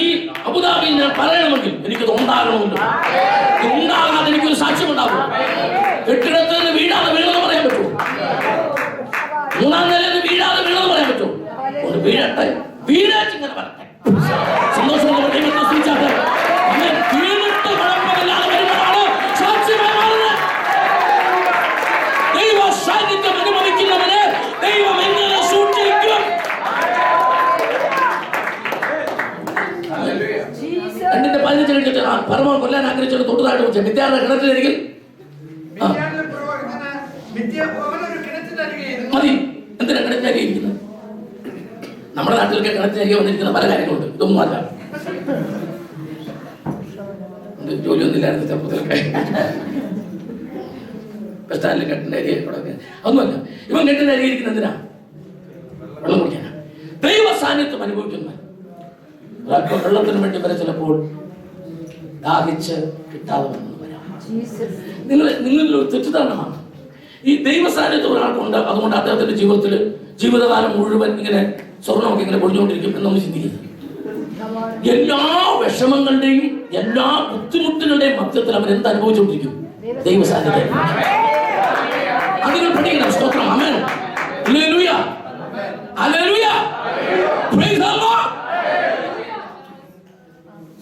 B: അബുദാബിയിൽ ഞാൻ പറയണമെങ്കിൽ എനിക്കത് ഉണ്ടാകണമല്ലോ. ഉണ്ടാകാതെ എനിക്കൊരു സാക്ഷ്യം ഉണ്ടാകും. കെട്ടിടത്തിൽ നിന്ന് വീഴാതെ വീണെന്ന് പറയാൻ പറ്റുമോ? 3-ാം നിലയിൽ നിന്ന് വീഴാതെ വീണെന്ന് പറയാൻ പറ്റുമോ? ഒന്ന് വീഴട്ടെ, വീഴാച്ച് ഇങ്ങനെ വരട്ടെ. സന്തോഷം ദൈവത്തെ സ്തുതിച്ചാട്ടെ. വീണിട്ട് കുഴപ്പമില്ലാതെ വരുമ്പോഴാണ് സാക്ഷ്യമായി മാറുന്നത്. ദൈവ സാന്നിധ്യം അനുഭവിക്കുന്നവനെ ദൈവം എങ്ങനെ സൂക്ഷിക്കും? രണ്ടിന്റെ 15 കഴിഞ്ഞിട്ട് പരമ കൊല്ലാൻ ആഗ്രഹിച്ചത് തൊട്ടതായിട്ട് വെച്ച വിദ്യാർത്ഥി കിണറ്റിലരികിൽ മതി. എന്തിനാ കിണറ്റിനരിയിരിക്കുന്നത്? നമ്മുടെ നാട്ടിലൊക്കെ കിണറ്റിനരികെ വന്നിരിക്കുന്ന പല കാര്യങ്ങളുണ്ട്. ഇതൊന്നും അല്ല. ജോലിയൊന്നുമില്ലായിരുന്നു ചെറുപ്പത്തിലൊക്കെ. ബസ് സ്റ്റാൻഡിൽ കെട്ടിനരികെ അതൊന്നുമല്ല. ഇവൻ കെട്ടിനരിയിരിക്കുന്ന എന്തിനാ? വെള്ളം കുടിക്കാനാ. ദൈവ സാന്നിധ്യം അനുഭവിക്കുന്ന അല്പം വെള്ളത്തിന് വേണ്ടി വരെ ചിലപ്പോൾ ദാഹിച്ച് കിട്ടാതെ വന്നു വരാം. നിങ്ങളിൽ ഒരു തെറ്റിദ്ധാരണമാണ്. ഈ ദൈവ സാന്നിധ്യം ഒരാൾക്കുണ്ട്, അതുകൊണ്ട് അദ്ദേഹത്തിന്റെ ജീവിതകാലം മുഴുവൻ ഇങ്ങനെ സ്വർണ്ണമൊക്കെ ഇങ്ങനെ പൊടിഞ്ഞുകൊണ്ടിരിക്കും എന്നൊന്നും ചിന്തിക്കരുത്. എല്ലാ വിഷമങ്ങളുടെയും എല്ലാ ബുദ്ധിമുട്ടുകളുടെയും മധ്യത്തിൽ അവൻ എന്ത് അനുഭവിച്ചുകൊണ്ടിരിക്കും? ദൈവ സാന്നിധ്യം. അതിനെ പഠിക്കണം. സ്തോത്രം. Amen. Hallelujah. Hallelujah. Praise the Lord.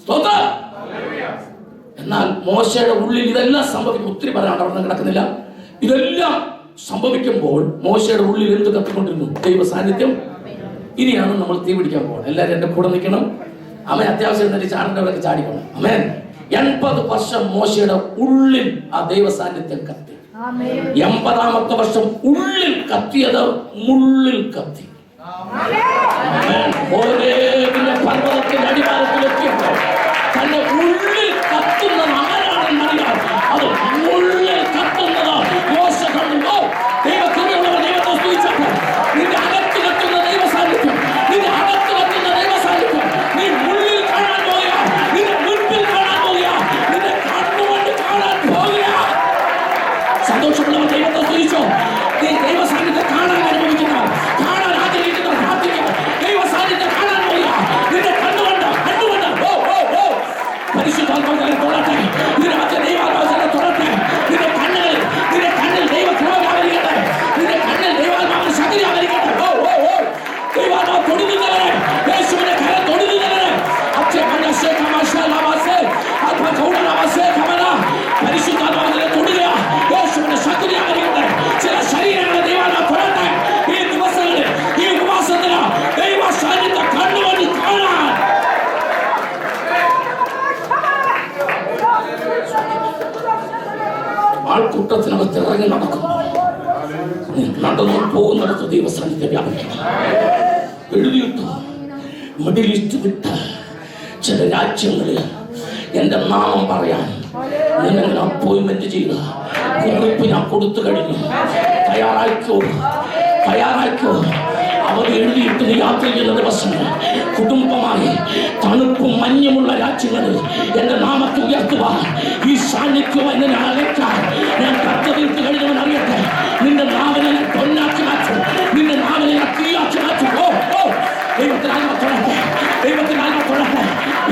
B: സ്തോത്രം. എന്നാൽ മോശയുടെ ഉള്ളിൽ ഇതെല്ലാം സംഭവിക്കും. ഒത്തിരി പറയാണ്ട് അവിടെ കിടക്കുന്നില്ല. ഇതെല്ലാം സംഭവിക്കുമ്പോൾ മോശയുടെ ഉള്ളിൽ എന്ത് കത്തിക്കൊണ്ടിരുന്നു? ദൈവ സാന്നിധ്യം. ഇനിയാണ് നമ്മൾ തീ പിടിക്കാൻ പോകുന്നത്. എല്ലാവരും എന്റെ കൂടെ നിൽക്കണം. അവൻ അത്യാവശ്യം എന്നിട്ട് ചാടേണ്ടവരൊക്കെ ചാടിക്കണം. അവൻ 80 വർഷം മോശയുടെ ഉള്ളിൽ ആ ദൈവ സാന്നിധ്യം കത്തി. 80ാമത്തെ വർഷം ഉള്ളിൽ കത്തിയത് മുള്ളിൽ കത്തി. പർവ്വതത്തിന്റെ അടിവാരത്തിലെത്തിയപ്പോൾ തന്റെ ഉള്ളിൽ കത്തുന്നത് ആരാണെന്നറിയാം. അത് ഉള്ളിൽ കത്തുന്നത് മോശ കണ്ടു. ദൈവത്തിനുള്ളവർ ദൈവത്തെ സ്തുതിച്ചപ്പോൾ നിന്റെ അകത്ത് കത്തുന്ന ദൈവ സാന്നിധ്യം, നിന്റെ അകത്ത് കത്തുന്ന ദൈവ സാന്നിധ്യം നീ ഉള്ളിൽ കാണാൻ പോകുക, നിന്റെ മുൻപിൽ കാണാൻ പോകുക, നിന്റെ കണ്ണുകൊണ്ട് കാണാൻ പോകുക. സന്തോഷമുള്ളവർ ദൈവത്തെ സ്തുതിച്ചോ. നീ ദൈവ സാന്നിധ്യം കാണാൻ അനുഭവിക്കുന്നവർ, കാണാൻ ആഗ്രഹിക്കുന്നവർ പ്രാർത്ഥിക്കുക. ദൈവ സാന്നിധ്യം കാണാൻ പോകുക. നിന്റെ കണ്ണുകൊണ്ട് പരിശുദ്ധാത്മാവിനെ തൊടട്ടെ. നിന്റെ മറ്റേ ദൈവാത്മാവിനെ തൊടട്ടെ. നിന്റെ കണ്ണിൽ ദൈവ കൃപ വ്യാപരിക്കട്ടെ. നിന്റെ കണ്ണിൽ ദൈവാത്മാവിന്റെ ശക്തി വ്യാപരിക്കട്ടെ. ദൈവാത്മാവ് തൊടുന്നവരെ, യേശുവിന്റെ കരം തൊടുന്നവരെ പരിശുദ്ധാത്മാവിനെ തൊടുക. യേശുവിന്റെ ശക്തി വ്യാപരിക്കട്ടെ. ചില ശരീരങ്ങളെ ദൈവാത്മാവ് തൊടട്ടെ. ഈ ദിവസങ്ങളിൽ ഈ ഉപവാസത്തിന് ദൈവ സാന്നിധ്യം കണ്ണുകൊണ്ട് കാണാൻ ആൾക്കൂട്ടത്തിനകത്ത് ഇറങ്ങി നടക്കും. നടന്നു പോകുന്നിടത്ത് ദൈവ സാന്നിധ്യം വ്യാപിക്കണം. എഴുതിയിട്ടു മിഡിൽ ഈസ്റ്റ് വിട്ട് ചില രാജ്യങ്ങളിൽ എന്റെ നാമം പറയാൻ നിങ്ങൾ അപ്പോയിന്റ്മെന്റ് ചെയ്ത കുറിപ്പ് ഞാൻ കൊടുത്തു കഴിഞ്ഞു. തയ്യാറായിക്കോ. അവർ എഴുതിയിട്ട് യാത്ര ചെയ്യുന്ന ദിവസങ്ങൾ കുടുംബമായി തണുപ്പും മഞ്ഞുമുള്ള രാജ്യങ്ങളിൽ എന്റെ നാമത്തെ ഉയർത്തുവാൻ ഈ സാന്നിധ്യം എന്നെ അകറ്റാൻ ഞാൻ കത്തറിയിട്ട് കഴിഞ്ഞവൻ അറിയട്ടെ. നിന്റെ നാവിനെ പൊന്നാക്കി മാറ്റും, നിന്റെ നാവിനെ തീയാക്കി മാറ്റും. ദൈവത്തിന് ആത്മ തൊഴട്ടെ. ദൈവത്തിന് ആത്മ തൊഴട്ടെ.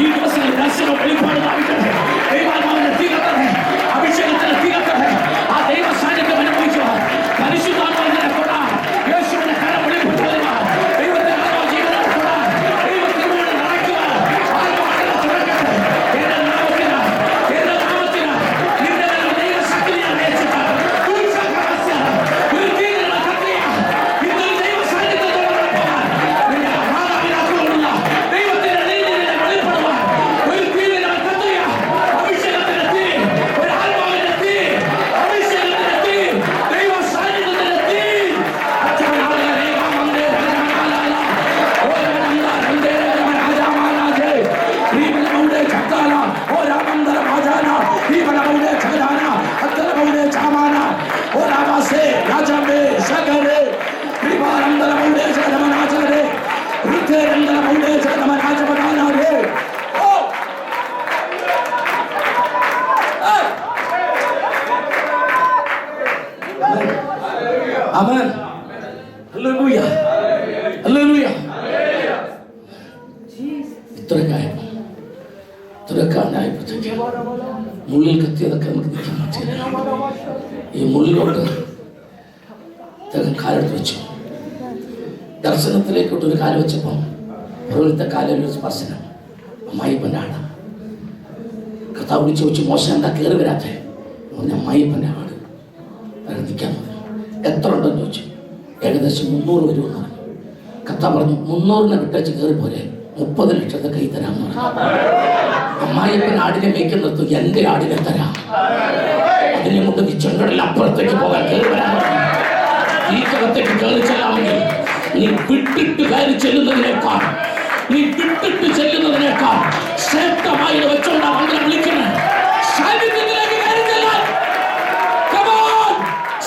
B: ഈ ദിവസങ്ങൾ ദർശനം വെളിപ്പാട് ആവശ്യട്ടെ. ദൈവാത്മാവിനെ തീ കത്തട്ടെ. അഭിഷേകത്തിന് തീ കത്തട്ടെ. ആ ദൈവ സാന്നിധ്യം അനുഭവിക്കുവാൻ പരിശുദ്ധാത്മാവിനെ തൊടാൻ യേശുവിന്റെ കരം വെളിപ്പെട്ടു വരുവാൻ ദൈവത്തിന്റെ ആത്മാവ് ജീവനെ തൊടാൻ ദൈവത്തിന് വേണ്ടി നടക്കുവാൻ ആത്മാവിനെ തുറക്കട്ടെ. എന്റെ നാമത്തിനായി നിന്റെ ദൈവ ശക്തിയാണ് അയച്ചിട്ടാണ് ഒരു തീരുന്ന കത്തിയ ഇന്നൊരു ദൈവ സാന്നിധ്യത്തോടെ പോകാൻ നിന്റെ മാതാപിതാക്കളോടുള്ള ദൈവത്തിന്റെ നീതിയെ വെളിപ്പെടുവാൻ ഒരു തീരുന്ന കത്തിയ അഭിഷേകത്തിന്റെ തീ, ഒരു ആത്മാവിന്റെ തീ, അഭിഷേകത്തിന്റെ തീ, ദൈവ സാന്നിധ്യത്തിന്റെ തീ. Amen. Hallelujah. Hallelujah. തുറക്കാനായപ്പോഴത്തേക്ക് മുള്ളിൽ കത്തിയതൊക്കെ നമുക്ക് നിൽക്കാൻ പറ്റില്ല. ഈ മുള്ളിലോട്ട് അദ്ദേഹം കാലെടുത്ത് വെച്ചു. ദർശനത്തിലേക്കോട്ടൊരു കാല് വെച്ചപ്പോൾ പുറകിലത്തെ കാലിൽ ഒരു സ്പർശനം. അമ്മായിപ്പൻ്റെ ആട്. കർത്താവ് വിളിച്ചു വെച്ചു, മോശം എന്താ കയറി വരാത്തെ? അമ്മായിപ്പൻ്റെ ആട് അവിടെ നിൽക്കാൻ പറഞ്ഞു. എത്ര ഉണ്ടെന്ന് ചോദിച്ചു. ഏകദേശം 300 വരുമെന്ന് പറഞ്ഞു. കർത്താവ് പറഞ്ഞു 300 വിട്ടേച്ച് കയറി പോരെ, 30 ലക്ഷത്തെ കൈ തരാമെന്ന് പറഞ്ഞു. അമ്മായിപ്പൻ ആടിനെ മേയ്ക്കുന്നിടത്ത് എന്റെ ആടിനെ തരാം. അതിനെ കൊണ്ട് നീ ചെങ്കടലിൽ അപ്പുറത്തേക്ക് പോകാൻ കയറി വരാൻ പറഞ്ഞു. ഈ കകത്തേക്ക് കയറി ചെല്ലാമെങ്കിൽ നീ വിട്ടിട്ട് കയറി ചെല്ലുന്നതിനേക്കാൾ ശ്രേഷ്ഠമായി വെച്ചോണ്ടാണ് അങ്ങനെ വിളിക്കുന്നത്. സാന്നിധ്യത്തിലേക്ക് കയറി ചെല്ലാൻ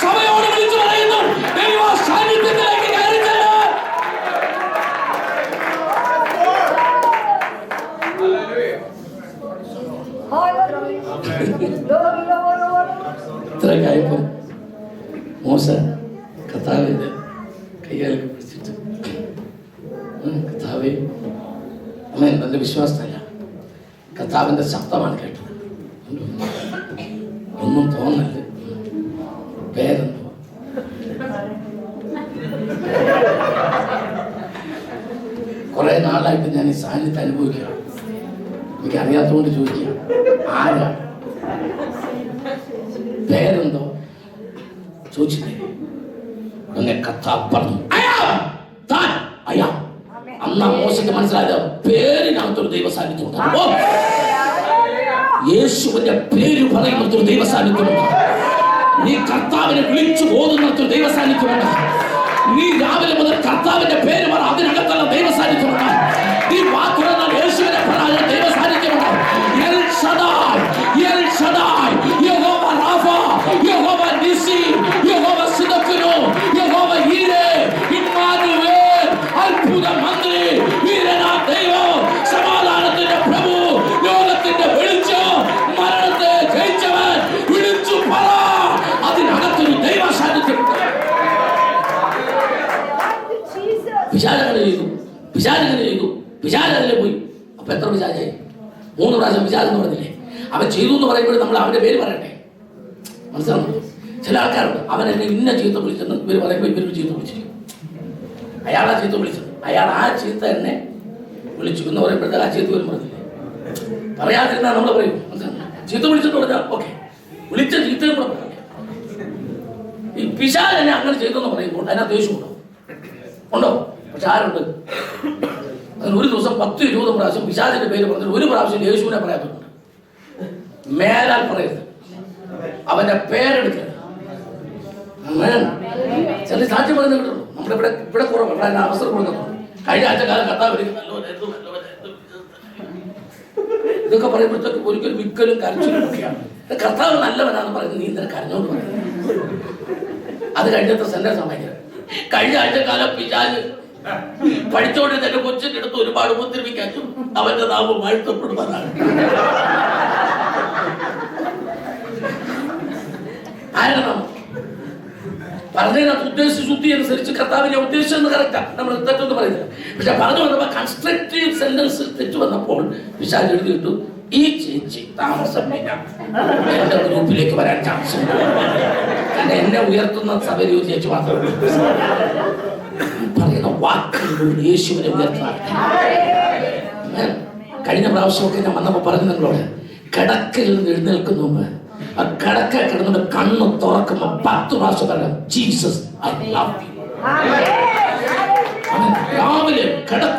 B: സഭയോട് വിളിച്ചു പറയുന്നു, ദൈവ സാന്നിധ്യത്തിലേക്ക് കയറി ചെല്ലാൻ. ഇത്രയൊക്കെ ആയപ്പോ കർത്താവിൻ്റെ കയ്യാലൊക്കെ പിടിച്ചിട്ട് കർത്താവേ, അമ്മ എൻ്റെ വിശ്വാസമല്ല, കർത്താവിൻ്റെ ശബ്ദമാണ് കേട്ടത്. ഒന്നും തോന്നല്ലേ, പേരെന്തോ കുറെ നാളായിട്ട് ഞാൻ ഈ സാന്നിധ്യം അനുഭവിക്കാം. എനിക്ക് അറിയാത്തതുകൊണ്ട് ചോദിക്കാം, ആരാ, പേരെന്തോ ചോദിച്ചില്ലേ? ഉടനെ കർത്താവ് പറഞ്ഞു, അയ്യാ. അന്ന് മോശയ്ക്ക് മനസ്സിലായത് പേരിനകത്തൊരു ദൈവ സാന്നിധ്യമുണ്ട്. യേശുവിന്റെ പേര് പറയുന്നൊരു ദൈവ സാന്നിധ്യമുണ്ട്. നീ കർത്താവിനെ വിളിച്ചു പോകുന്നൊരു ദൈവ സാന്നിധ്യമുണ്ട്. നീ രാവിലെ മുതൽ കർത്താവിന്റെ പേര് പറ, അതിനകത്തുള്ള ദൈവ സാന്നിധ്യമുണ്ട്. നീ വാക്കുറന്നാൽ യേശുവിനെ പറയാൻ ദൈവ സാന്നിധ്യമുണ്ട്. എൽ ഷദായ്, എൽ ഷദായ്, യഹോവ റാഫ, യഹോവ നിസി, യഹോവ സിദക്കിനു, യഹോവ ഈരെ, ഇമ്മാനുവേൽ, അത്ഭുത മന്ത്രി, വീരനാ ദൈവം, സമാധാനത്തിന്റെ പ്രഭു, ലോകത്തിന്റെ വെളിച്ചം, മരണത്തെ ജയിച്ചവൻ, വിളിച്ചു പറ, അതിനകത്തൊരു ദൈവ സാന്നിധ്യമുണ്ട്. പിശാചിനെ പോയി. അപ്പൊ എത്ര പിശാചായി? 3 പ്രാവശ്യം പിശാചെന്ന് പറഞ്ഞില്ലേ? അവൻ ചെയ്തു എന്ന് പറയുമ്പോൾ നമ്മൾ അവന്റെ പേര് പറയട്ടെ. മനസ്സിലാവുന്നു? ചില ആൾക്കാരുണ്ട്, അവൻ എന്നെ ഇന്ന ചീത്ത വിളിച്ചെന്ന് ഇവർ പറയുമ്പോൾ ഇവരൊരു ചീത്ത വിളിച്ചിരിക്കും. അയാളാ ചീത്ത വിളിച്ചത്, അയാൾ ആ ചീത്ത എന്നെ വിളിച്ചു എന്ന് പറയുമ്പോഴത്തേക്ക് ആ ചീത്ത വരും പറഞ്ഞില്ലേ? പറയാതിരുന്നാൽ നമ്മൾ പറയും, ചീത്ത വിളിച്ചിട്ട് പറഞ്ഞാൽ ഓക്കെ, വിളിച്ച ചീത്തയും കൂടെ പറയാം. ഈ പിശാച് എന്നെ അങ്ങനെ ചെയ്തെന്ന് പറയുമ്പോൾ അതിനകത്ത് ദേഷ്യമുണ്ടോ? ഉണ്ടോ? പക്ഷെ ആരുണ്ട്? അതിന് ഒരു ദിവസം 10-20 പ്രാവശ്യം പിശാചിന്റെ പേര് പറഞ്ഞിട്ട് ഒരു പ്രാവശ്യം യേശുവിനെ പറയാത്തുണ്ട്. മേലാൽ പറയരുത്, അവന്റെ പേരെടുക്കരുത്. ചില സാക്ഷ്യം പറയുന്നത് കിട്ടുള്ളൂ. നമ്മളിവിടെ ഇവിടെ കുറവ് അവസരം കൊടുക്കുന്നുണ്ട്. കഴിഞ്ഞ ആഴ്ച കാലം കർത്താവ് ഇതൊക്കെ പറയുമ്പോഴത്തേക്ക് ഒരിക്കലും മിക്കലും കരച്ചിലും ഒക്കെയാണ്. കർത്താവ് നല്ലവനാന്ന് പറയുന്നത് നീ ഇന്നലെ കരഞ്ഞോണ്ട് പറയുന്നത്. അത് കഴിഞ്ഞത്ര സെന്റൻസ് ഭയങ്കര. കഴിഞ്ഞ ആഴ്ച കാലം പിശാച് പഠിച്ചോണ്ട് എന്റെ കൊച്ചിന്റെ അടുത്ത് ഒരുപാട് ഉപദ്രവിക്കാനും അവന്റെ നാമം വാഴ്ത്തപ്പെടുവാനാണ്. ആരാണ് പറഞ്ഞതിനകത്ത് ഉദ്ദേശ ശുദ്ധി അനുസരിച്ച് കർത്താവിനെ ഉദ്ദേശിച്ചെന്ന് കറക്റ്റാ, നമ്മൾ തെറ്റൊന്നും പറയുന്നില്ല. പക്ഷെ പറഞ്ഞു വന്നപ്പോൾ കൺസ്ട്രക്റ്റീവ് സെന്റൻസിൽ തെറ്റ് വന്നപ്പോൾ പിശാച് എഴുതിയിട്ടു, ഈ ചേച്ചി താമസമില്ല എന്റെ ഗ്രൂപ്പിലേക്ക് വരാൻ ചാൻസ് ഉണ്ട്. എന്നെ ഉയർത്തുന്ന സഭയിൽ ഒരു ചേച്ചി മാത്രമേ പറയുന്ന വാക്കുകളിലൂടെ യേശുവിനെ ഉയർത്താൻ. കഴിഞ്ഞ പ്രാവശ്യമൊക്കെ ഞാൻ വന്നപ്പോൾ പറഞ്ഞു നിങ്ങളോട്, കിടക്കയിൽ നിന്ന് എഴുന്നേൽക്കുന്ന മുമ്പ് ആ കിടക്ക കിടന്നിട്ട് കണ്ണ് തുറക്കുമ്പോൾ 10 പ്രാവശ്യം പറയാം, ജീസസ് ഐ ലവ് യു. രാവിലെ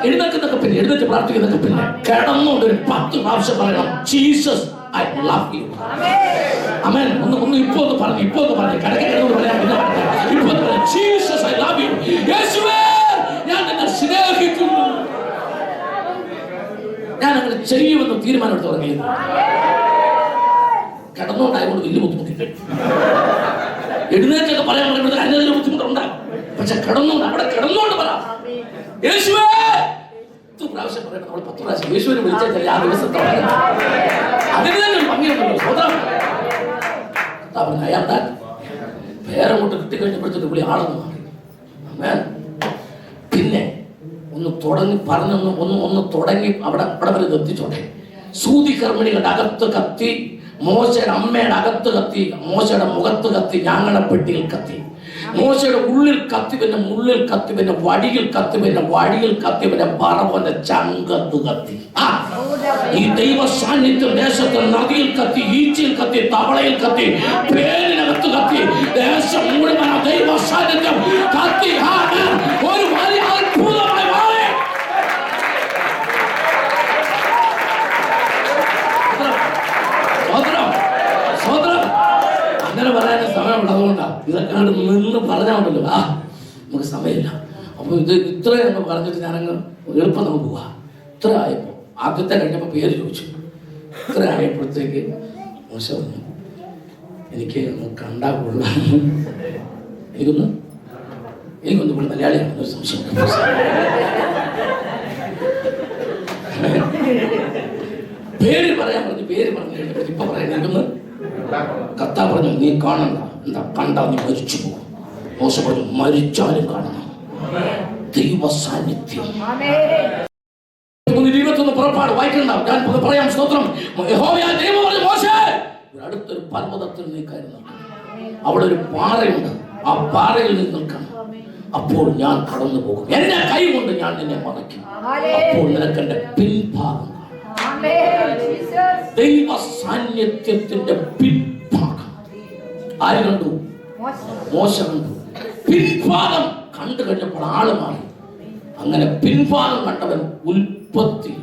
B: എഴുന്നേൽക്കുന്നൊക്കെ പിന്നെ എഴുന്നേറ്റ് പ്രാർത്ഥിക്കുന്നൊക്കെ പിന്നെ കിടന്നുകൊണ്ട് ഒരു 10 പ്രാവശ്യം പറയണം, ജീസസ് ഐ ലവ് യു. ആമേൻ. ഒന്ന് ഇപ്പൊ ഒന്ന് പറഞ്ഞു കിടക്ക കിടന്നു പറയാം, ഇപ്പൊ പറയാം, ജീസസ് ഐ ലവ് യു. യേശുവേ ഞാൻ നിന്നെ സ്നേഹിക്കുന്നു. ഞാൻ അങ്ങനെ ചെയ്യുമെന്ന് തീരുമാനമെടുത്ത് തുടങ്ങിയത്. കിടന്നുകൊണ്ടായതുകൊണ്ട് വലിയ ബുദ്ധിമുട്ടില്ല. എഴുന്നേറ്റൊക്കെ പറയാൻ പറയുമ്പോൾ അതിന് ബുദ്ധിമുട്ടുണ്ടാകും. പക്ഷെ കിടന്നുകൊണ്ട് അവിടെ കിടന്നുകൊണ്ട് പറയാം, യേശുവേ 10 പ്രാവശ്യം പറയണം. നമ്മൾ 10 പ്രാവശ്യം യേശുവിനെ വിളിച്ചാൽ ആ ദിവസത്തെ അതിന് തന്നെ ഒരു ഭംഗിയുണ്ടല്ലോ. സ്വതന്ത്രം അയാളുടെ പേരങ്ങോട്ട് കിട്ടിക്കഴിഞ്ഞപ്പോഴത്തേക്ക് വിളി ആളെന്ന് മാറി. പിന്നെ ഒന്ന് തുടങ്ങി ഒന്ന് തുടങ്ങി അവിടെ വരെ എത്തിച്ചോട്ടെ. സൂതി കർമ്മിണികളുടെ അകത്ത് കത്തി, മോശയുടെ അമ്മയുടെ അകത്ത് കത്തി, മോശയുടെ മുഖത്ത് കത്തി, ഞാങ്ങണപ്പെട്ടിയിൽ കത്തി, മോശയുടെ ഉള്ളിൽ കത്തി, പിന്നെ മുള്ളിൽ കത്തി, പിന്നെ വടിയിൽ കത്തി, പിന്നെ വടിയിൽ കത്തി, പിന്നെ പറവന്റെ ചങ്കത്ത് കത്തി. ഈ ദൈവ സാന്നിധ്യം ദേശത്ത് നദിയിൽ കത്തി, ഈച്ചയിൽ കത്തി, തവളയിൽ കത്തി, പേരിനകത്ത് കത്തി, ദേശം മുഴുവൻ ദൈവ സാന്നിധ്യം കത്തി. ഒരു വലിയ അത്ഭുതമായി മാറി. അങ്ങനെ പറയാൻ സമയമുള്ളതുകൊണ്ടാണ് ഇതൊക്കെ നിന്ന് പറഞ്ഞാണ്ടല്ലോ. നമുക്ക് സമയമില്ല. അപ്പൊ ഇത് ഇത്രയും പറഞ്ഞിട്ട് ഞാനങ്ങ് എളുപ്പം നമുക്ക് പോവാം. ഇത്ര ആയപ്പോ ആദ്യത്തെ കഴിഞ്ഞപ്പോൾ പേര് ചോദിച്ചു. ഇത്ര ആയപ്പോഴത്തേക്ക് മോശം എനിക്ക് കണ്ടാ കൊള്ളാം, എനിക്കൊന്ന് ഇവിടെ മലയാളിയാണെന്നൊരു സംശയം. പേര് പറയാൻ പറഞ്ഞു. പേര് പറഞ്ഞു കഴിഞ്ഞപ്പോൾ ഇപ്പൊ പറയാൻ എനിക്കൊന്ന് കത്താ പറഞ്ഞു, നീ കാണണ്ട, എന്താ കണ്ടാ നീ മരിച്ചു പോകും. മോശ പറഞ്ഞു, മരിച്ചാലും കാണണം ദൈവ സാന്നിധ്യം. 21 പുറപ്പാട് വായിക്കണ്ടാവും, ഞാൻ പറയാം. സ്തോത്രം. യഹോവയായ ദൈവം പറഞ്ഞു, മോശേ അടുത്തൊരു പർവ്വതത്തിൽ നീ കയറി നിൽക്കണം. അവിടെ ഒരു പാറയുണ്ട്, ആ പാറയിൽ നിന്ന് നിൽക്കണം. അപ്പോൾ ഞാൻ കടന്നു പോകും, എന്റെ കൈ കൊണ്ട് ഞാൻ നിന്നെ മറയ്ക്കും. അപ്പോൾ നിനക്ക് എന്റെ പിൻഭാഗം. ദൈവ സാന്നിധ്യത്തിന്റെ പിൻഭാഗം ആര് കണ്ടു? മോശ കണ്ടു. പിൻഭാഗം കണ്ടു കഴിഞ്ഞപ്പോൾ ആള് മാറി. അങ്ങനെ പിൻഭാഗം കണ്ടവൻ ഉൽപ്പത്തി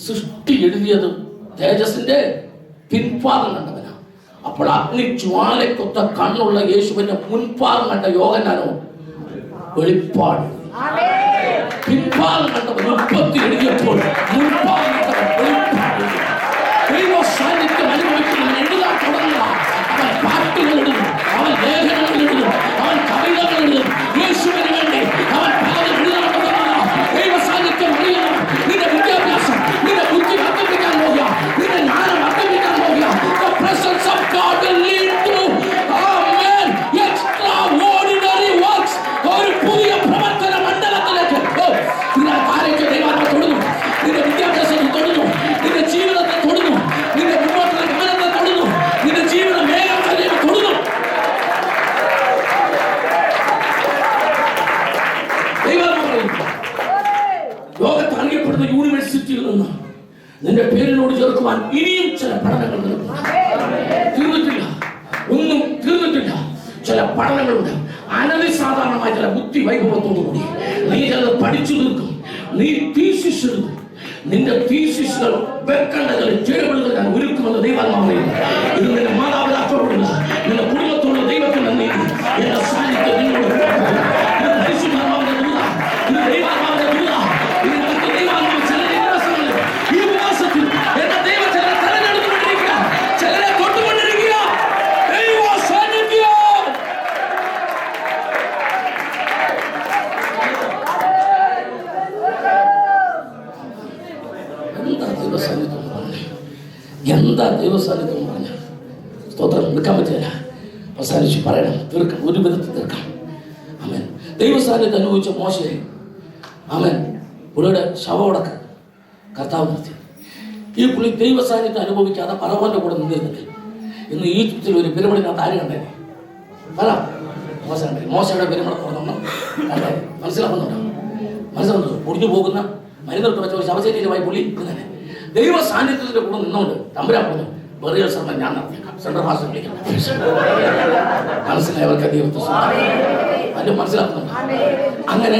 B: സൃഷ്ടി എഴുതിയത് തേജസ്സിന്റെ പിൻഭാഗം കണ്ടവനാ. അപ്പോൾ അഗ്നി ജ്വാലക്കൊത്ത കണ്ണുള്ള യേശുവിന്റെ മുൻഭാഗം കണ്ട യോഹന്നാനോ വെളിപ്പാട്. പിൻഭാഗം കണ്ടവൻ ഉൽപ്പത്തി എഴുതിയപ്പോൾ മുൻഭാഗം കണ്ടവൻ വെളിപ്പാട്. ദൈവ സാന്നിധ്യം അനുഭവിക്കുന്നവൻ എഴുതാൻ തുടങ്ങുക. അവൻ പാട്ടുകൾ എഴുതും, അവൻ ലേഖനങ്ങൾ എഴുതും, അവൻ കവിതകൾ എഴുതും. യേശുവിന് വേണ്ടി അവൻ ഭാഗം എഴുതാൻ തുടങ്ങുക. ദൈവ സാന്നിധ്യം അറിയണം. നിന്റെ വിദ്യാഭ്യാസം, നിന്റെ ബുദ്ധി വർദ്ധിപ്പിക്കാൻ പോകുക, നിന്റെ ജ്ഞാനം വർദ്ധിപ്പിക്കാൻ പോകുക. The presence of God will lead to extraordinary works. ഒരു പുതിയ പ്രവർത്തന മണ്ഡലത്തിലേക്ക് നിന്റെ കാര്യത്തെ ദൈവത്തെ തൊടുന്നു, നിന്റെ വിദ്യാഭ്യാസത്തെ തൊടുന്നു, നിന്റെ ജീവിതത്തെ തൊടുന്നു, നിന്റെ മുന്നോട്ടുള്ള ഗമനത്തെ തൊടുന്നു, നിന്റെ ജീവിത മേഖലയെ തൊടുന്നു. ലോകത്ത് അറിയപ്പെടുന്ന യൂണിവേഴ്സിറ്റിയിൽ നിന്ന് നിന്റെ പേരിനോട് ചേർക്കുവാൻ ഇനിയും ചില പഠനങ്ങൾ തീർന്നിട്ടില്ല, ഒന്നും തീർന്നിട്ടില്ല. ചില പഠനങ്ങളുണ്ട്. അനധിസാധാരണമായ ചില ബുദ്ധി വൈഭവത്തോടു കൂടി നീ ചിലത് പഠിച്ചു നിൽക്കും. നീ തീസിസ് എഴുതും. നിന്റെ തീസിസുകൾ വെക്കേണ്ട ചില ടേബിളുകൾ ഞാൻ ഒരുക്കുമെന്ന് ദൈവാത്മാവ് പറയുന്നു. ഇത് നിന്റെ മാതാപിതാക്കളോടുള്ള, നിന്റെ കുടുംബത്തോടുള്ള ദൈവത്തിന്റെ നീതി. എന്റെ സാന്നിധ്യം നിന്നോട് ഇത് പരിശുദ്ധാത്മാവിന്റെ ദൂത, ഇത് ദൈവാത്മാവിന്റെ ദൂത. ഇതിനകത്ത് ദൈവാത്മാവ് ചില ദിവസങ്ങളിൽ ഈ ഉപവാസത്തിൽ എന്റെ ദൈവം ചിലരെ തെരഞ്ഞെടുത്തുകൊണ്ടിരിക്കുക, ചിലരെ തൊട്ടുകൊണ്ടിരിക്കുക. ദൈവ സാന്നിധ്യം. എന്താ ദൈവസാന്നിധ്യം പറഞ്ഞ സ്തോത്രം നിൽക്കാൻ പറ്റില്ല. അവസാനിച്ച് പറയണം, തീർക്കാം, ഒരു വിധത്തിൽ തീർക്കാം. ആമേൻ. ദൈവസാന്നിധ്യം അനുഭവിച്ച മോശയെ ആമേൻ പുള്ളിയുടെ ശവമടക്ക് കർത്താവ് നിർത്തി. ഈ പുള്ളി ദൈവസാന്നിധ്യം അനുഭവിക്കാതെ പറവന്റെ കൂടെ നിന്നിരുന്നെങ്കിൽ ഇന്ന് ഈജിപ്തിൽ ഒരു പിരമിഡിനകത്ത് ആര് കണ്ടേ? പറ. മോശ കണ്ടേ? മോശയുടെ പിരമിഡ് തുറന്നു കണ്ടേ? മനസ്സിലാക്കുന്നുണ്ടോ? മനസ്സിലാകുന്നുണ്ടോ? ഒടിഞ്ഞു പോകുന്ന മരുന്നിട്ട് വെച്ച ഒരു ശവശരീരമായി പുള്ളി തന്നെ ദൈവ സാന്നിധ്യത്തിന്റെ കൂടെ നിന്നുകൊണ്ട് തമ്പുരാൻ പറഞ്ഞു, ബറിയൽ ശ്രമം ഞാൻ നടത്തിയേക്കാം, സെൻട്രൽ ഹാസ് വിളിക്കണം. മനസ്സിലായവർക്ക് ദൈവത്തെ അതിന്റെ മനസ്സിലാക്കുന്നുണ്ട്. അങ്ങനെ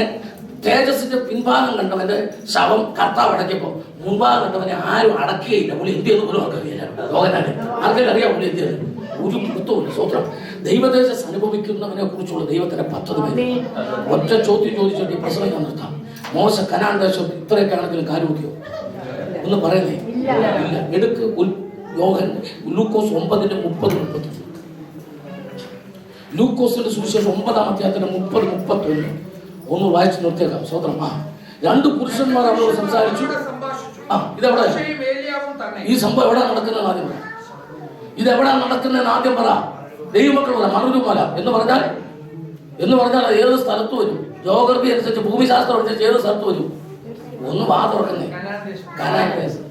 B: തേജസ്സിന്റെ പിൻഭാഗം കണ്ടവന്റെ ശവം കർത്താവ് അടക്കിയപ്പോ മുൻഭാഗം കണ്ടവനെ ആരും അടക്കുകയില്ല. പുള്ളി എന്ത് ചെയ്തു പോലും ആർക്കറിയില്ല. ലോകനാണ് ആർക്കെങ്കിലും അറിയാം പുള്ളി എന്ത് ചെയ്തു? ഒരു കുത്തവും സ്വത്രം. ദൈവദേശസ് അനുഭവിക്കുന്നവനെ കുറിച്ചുള്ള ദൈവത്തിന്റെ പദ്ധതി ഒറ്റ ചോദ്യം ചോദിച്ചിട്ട് ഈ പ്രസംഗം ഞാൻ നിർത്താം. മോശ കനാൻ ദേശം ഇത്രയൊക്കെ ആണെങ്കിലും കാര്യമുട്ടിയോ ഒന്ന് പറയുന്നേ ഇല്ല. എടുക്ക് ലൂക്കോസ് 9:30-31. ലൂക്കോസിന്റെ സുവിശേഷം 9-ാം അധ്യായത്തിന്റെ 30-31 ഒന്ന് വായിച്ചു നിർത്തിയേക്കാം. സ്വതന്ത്രം. രണ്ട് പുരുഷന്മാർ അവരോട് സംസാരിച്ചു. ഇതെവിടെ ഈ സംഭവം എവിടെ നടക്കുന്നതെന്ന് ആദ്യം പറ. ഇതെവിടെ നടക്കുന്നതെന്ന് ആദ്യം പറ. ദൈവമക്കൾ പറ. മറുപല എന്ന് പറഞ്ഞാൽ അത് ഏത് സ്ഥലത്ത് വരും? ജോഗ്രഫി അനുസരിച്ച്, ഭൂമിശാസ്ത്രം അനുസരിച്ച് ഏത് സ്ഥലത്ത് വരും? ഒന്ന് വാ തുറക്കുന്നേ. കനാൻ ദേശത്ത്.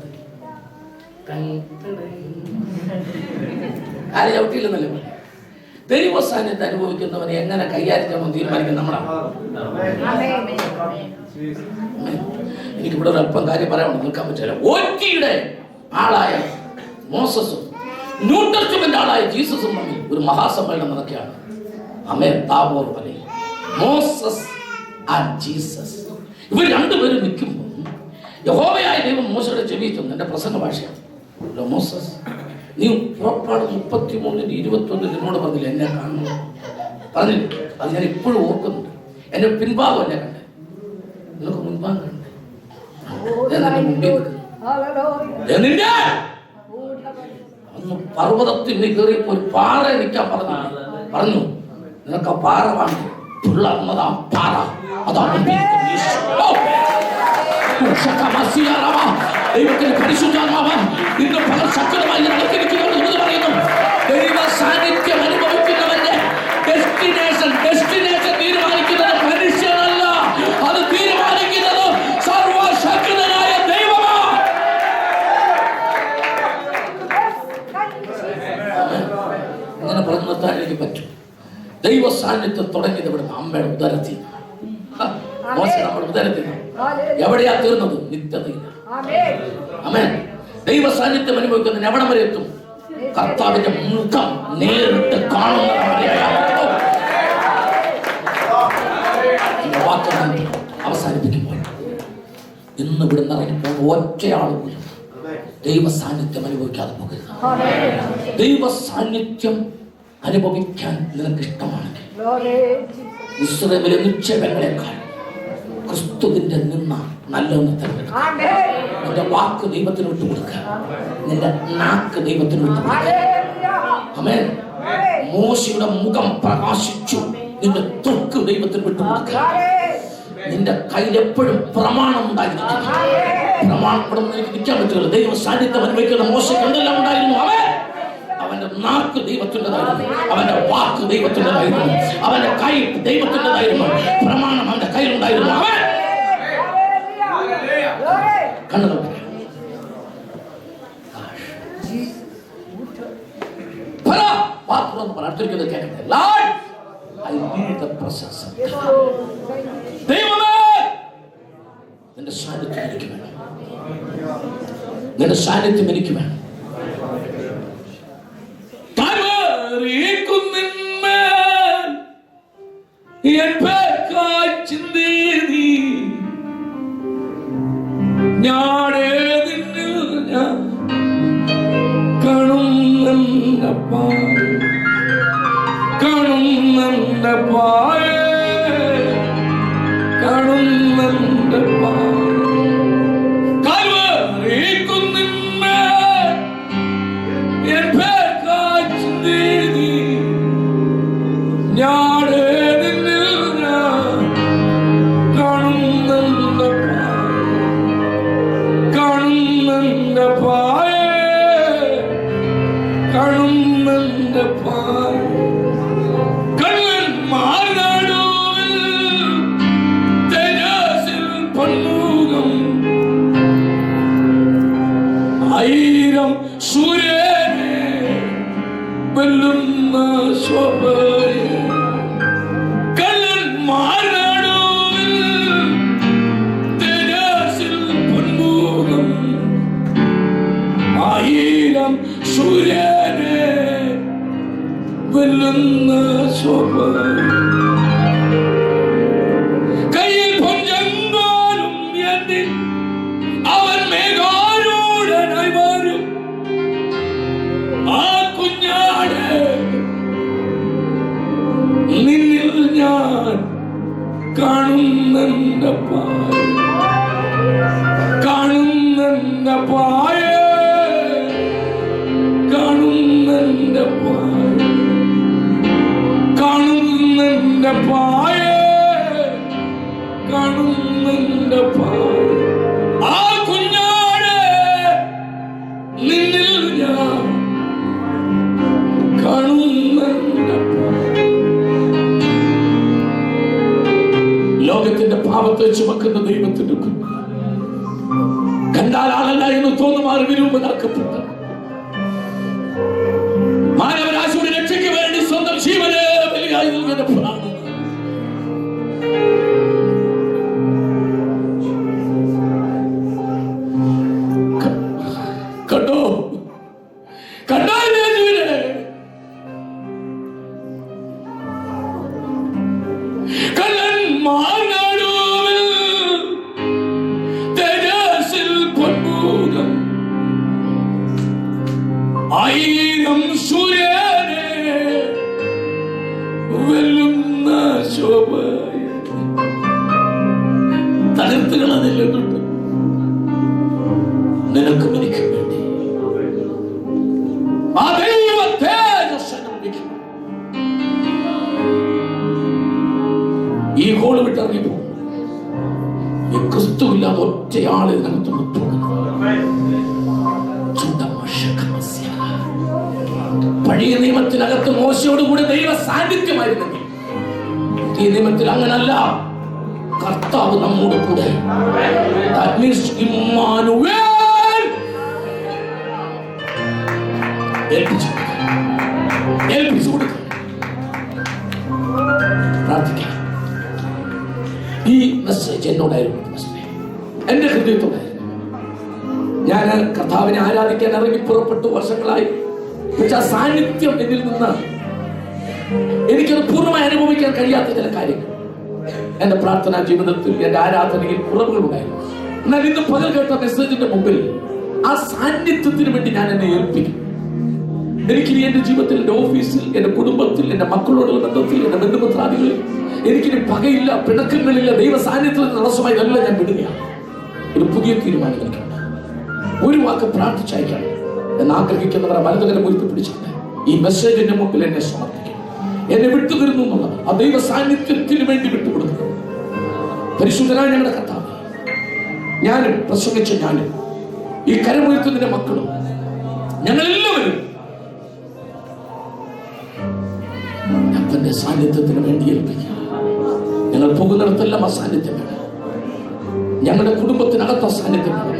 B: ആരും ചവിട്ടിയില്ലെന്നല്ലേ പറഞ്ഞു. ദൈവ സാന്നിധ്യം അനുഭവിക്കുന്നവനെ എങ്ങനെ കൈകാര്യം ചെയ്യാൻ തീരുമാനിക്കും നമ്മളാണ്. എനിക്കിവിടെ ഒരു അല്പം കാര്യം പറയാൻ നിൽക്കാൻ പറ്റില്ല. ഓറ്റിയുടെ ആളായ മോസസും ന്യൂട്ടർച്ചുമന്റെ ആളായ ജീസസും തമ്മിൽ ഒരു മഹാസമ്മേളനം നടക്കുകയാണ്. അമേൻ താബോർ മലയിൽ മോസസ് ആൻഡ് ജീസസ് ഇവർ രണ്ടുപേരും നിൽക്കുമ്പോൾ യഹോവയായ ദൈവം മോശയുടെ ചെവിയിച്ചു. എന്റെ പ്രസംഗ ഭാഷയാണ്. മോസസ്, നീ പുറപ്പാട് 33:21 എന്നോട് പറഞ്ഞില്ല എന്നെ കാണണം പറഞ്ഞില്ല. അത് ഞാൻ ഇപ്പോഴും ഓർക്കുന്നുണ്ട്. എന്റെ പിൻഭാഗം എന്നെ കണ്ടേ, നിനക്ക് മുൻഭാഗം കണ്ടേ, മുമ്പിൽ നിന്റെ അന്ന് പർവ്വതത്തിൽ നീ കയറിയപ്പോ ഒരു പാറ നിൽക്കാൻ പറഞ്ഞു. നിനക്ക് ആ പാറ കാണും. പിള്ളർന്നതാ പാറ. അതാണ് ദൈവത്തിന്റെ പരിശുദ്ധാത്മാവ് ഇന്ന് പല ശക്തമായി നടത്തിയിരിക്കുന്നു. ദൈവ സാന്നിധ്യം അനുഭവിക്കുന്നവന്റെ ഡെസ്റ്റിനെ ദൈവ സാന്നിധ്യം തുടങ്ങിയത് ഇവിടുന്ന്, അമ്മയുടെ ഉദരത്തിൽ. നമ്മുടെ ഉദരത്തിൽ എവിടെയാ തീർന്നത്? നിത്യതയില്ല. ആമേൻ. ദൈവ സാന്നിധ്യം അനുഭവിക്കുന്നതിന് എവിടെ വരെ എത്തും? കർത്താവിന്റെ മുഖം നേരിട്ട് കാണുന്ന അവസാനിപ്പിക്കുമ്പോൾ ഇന്ന് ഇവിടുന്ന് ഇറങ്ങിപ്പോൾ ഒറ്റയാളും ദൈവ സാന്നിധ്യം അനുഭവിക്കാതെ പോകരുത്. ദൈവ സാന്നിധ്യം അനുഭവിക്കാൻ നിനക്ക് ഇഷ്ടമാണെങ്കിൽ ഇസ്രായേലിലെ നിക്ഷേപങ്ങളെക്കാൾ ക്രിസ്തുവിന്റെ നിന്ന നല്ലൊന്ന് തിരഞ്ഞെടുക്കുക. നിന്റെ വാക്ക് ദൈവത്തിന് വിട്ടുകൊടുക്കുക. നിന്റെ നാക്ക് ദൈവത്തിന് വിട്ടുകൊടുക്കുക. ആമേൻ. മോശയുടെ മുഖം പ്രകാശിച്ചു. നിന്റെ ത്വക്ക് ദൈവത്തിന് വിട്ടുകൊടുക്കുക. നിന്റെ കയ്യിൽ എപ്പോഴും പ്രമാണം ഉണ്ടായിരിക്കും. പ്രമാണപ്പെടുന്ന എനിക്ക് നിൽക്കാൻ പറ്റില്ല. ദൈവ സാന്നിധ്യം അനുഭവിക്കുന്ന മോശയ്ക്ക് എന്തെല്ലാം ഉണ്ടായിരുന്നു? അവന്റെ നാക്ക് ദൈവത്തിൻ്റെതായിരുന്നു, അവന്റെ വാക്ക് ദൈവത്തിൻ്റെതായിരുന്നു, അവന്റെ കൈ ദൈവത്തിൻ്റെതായിരുന്നു, പ്രമാണം അവന്റെ കയ്യിലുണ്ടായിരുന്നു. അവൻ കണ്ണു നിന്റെ സാന്നിധ്യം എനിക്ക് വേണം. നിന്റെ സാന്നിധ്യം എനിക്ക് വേണം. ലോകത്തിന്റെ പാപത്തെ ചുമക്കുന്ന ദൈവത്തിന്റെ കണ്ടാൽ ആളല്ല എന്ന് തോന്നുമാറി വിരൂപനാക്കപ്പെട്ട മാനവരാശിയുടെ രക്ഷയ്ക്ക് വേണ്ടി സ്വന്തം ജീവനെ ബലിയായി നൽകുന്ന പ്രാണൻ കണ്ടോ കണ്ടോ ആയിരം സൂര്യനെ വെല്ലുന്ന ശോഭ തകർത്തുകളതില്ലുണ്ട് നിനക്കും എനിക്കും വേണ്ടി ആ ദൈവ തേജസ്സ് അനുഭവിക്കും. ഈ ഹോള് വിട്ടിറങ്ങിപ്പോ ഈ ക്രിസ്തുവില്ലാതെ ഒറ്റയാളെ ഇതിനകത്തൊന്ന് പോകുന്നു. പഴയ നിയമത്തിനകത്ത് മോശയോടുകൂടി ദൈവ സാന്നിധ്യമായിരുന്നെങ്കിൽ ഈ നിയമത്തിൽ അങ്ങനല്ല. കർത്താവ് നമ്മോട് കൂടെ. That means Immanuel. ഏൽപ്പിച്ചു കൊടുക്കുക. മെസ്സേജ് എന്നോടായിരുന്നു. എന്റെ ഹൃദയത്തോടായിരുന്നു. ഞാൻ കർത്താവിനെ ആരാധിക്കാൻ ഇറങ്ങി പുറപ്പെട്ടു വർഷങ്ങളായി. പക്ഷെ ആ സാന്നിധ്യം എന്നിൽ നിന്ന് എനിക്കത് പൂർണ്ണമായി അനുഭവിക്കാൻ കഴിയാത്ത ചില കാര്യങ്ങൾ എന്റെ പ്രാർത്ഥനാ ജീവിതത്തിൽ, എന്റെ ആരാധനയിൽ കുറവുകളുണ്ടായിരുന്നു. എന്നാൽ ഇന്ന് പകൽ കേട്ട മെസ്സേജിന്റെ മുമ്പിൽ ആ സാന്നിധ്യത്തിന് വേണ്ടി ഞാൻ എന്നെ ഏൽപ്പിക്കും. എനിക്കിനി എന്റെ ജീവിതത്തിൽ, എന്റെ ഓഫീസിൽ, എന്റെ കുടുംബത്തിൽ, എന്റെ മക്കളോടുള്ള ബന്ധത്തിൽ, എന്റെ ബന്ധുമിത്രാദികളിൽ എനിക്കിനി പകയില്ല, പിണക്കങ്ങളില്ല. ദൈവ സാന്നിധ്യത്തിന് തടസ്സമായി ഇതെല്ലാം ഞാൻ വിടുകയാണ്. ഒരു പുതിയ തീരുമാനം എനിക്കുണ്ട്. ഒരു വാക്ക് പ്രാർത്ഥിച്ചയക്കണം എന്ന് ആഗ്രഹിക്കുന്നവരെ വലതുകരം ഉയർത്തി പിടിച്ചിട്ട് ഈ മെസ്സേജിന്റെ മുമ്പിൽ എന്നെ സമർപ്പിക്കും. എന്നെ വിട്ടുതരുന്നു എന്നുള്ളത് ആ ദൈവ സാന്നിധ്യത്തിന് വേണ്ടി വിട്ടുകൊടുക്കുന്നു. പരിശുദ്ധനായ ഞങ്ങളുടെ കർത്താവ്, ഞാനും പ്രസംഗിച്ച ഞാനും ഈ കരമുയർത്തുന്നതിന്റെ മക്കളും ഞങ്ങളെല്ലാവരും അപ്പന്റെ സാന്നിധ്യത്തിന് വേണ്ടി ഏൽപ്പിക്കുക. ഞങ്ങൾ പോകുന്നിടത്തെല്ലാം ആ സാന്നിധ്യം വേണം. ഞങ്ങളുടെ കുടുംബത്തിനകത്ത് ആ സാന്നിധ്യം വേണം.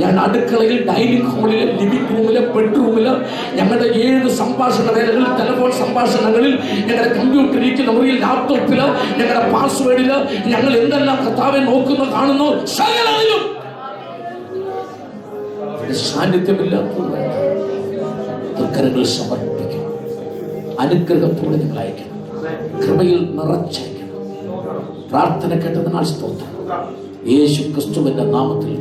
B: ഞാൻ അടുക്കളയിൽ, ഡൈനിങ് ഹാളില്, ലിവിംഗ് റൂമില്, ബെഡ്റൂമില്, ഞങ്ങളുടെ 7 സംഭാഷണ വേളകളിൽ, ടെലിഫോൺ സംഭാഷണങ്ങളിൽ, ഞങ്ങളുടെ കമ്പ്യൂട്ടർ ഇരിക്കുന്ന മുറിയിൽ, ലാപ്ടോപ്പില്, ഞങ്ങളുടെ പാസ്വേഡില് ഞങ്ങൾ എന്തെല്ലാം കർത്താവെ നോക്കുന്നു, കാണുന്നു, സകലതിലും സാന്നിധ്യമില്ലാത്തത് കരങ്ങൾ സമർപ്പിക്കും. അനുഗ്രഹത്തോടെ നിങ്ങൾ അയക്കണം. കൃപയിൽ നിറച്ചയക്കണം. പ്രാർത്ഥന കേട്ടതിനാൽ സ്തോത്രം. യേശു ക്രിസ്തുവിന്റെ നാമത്തിൽ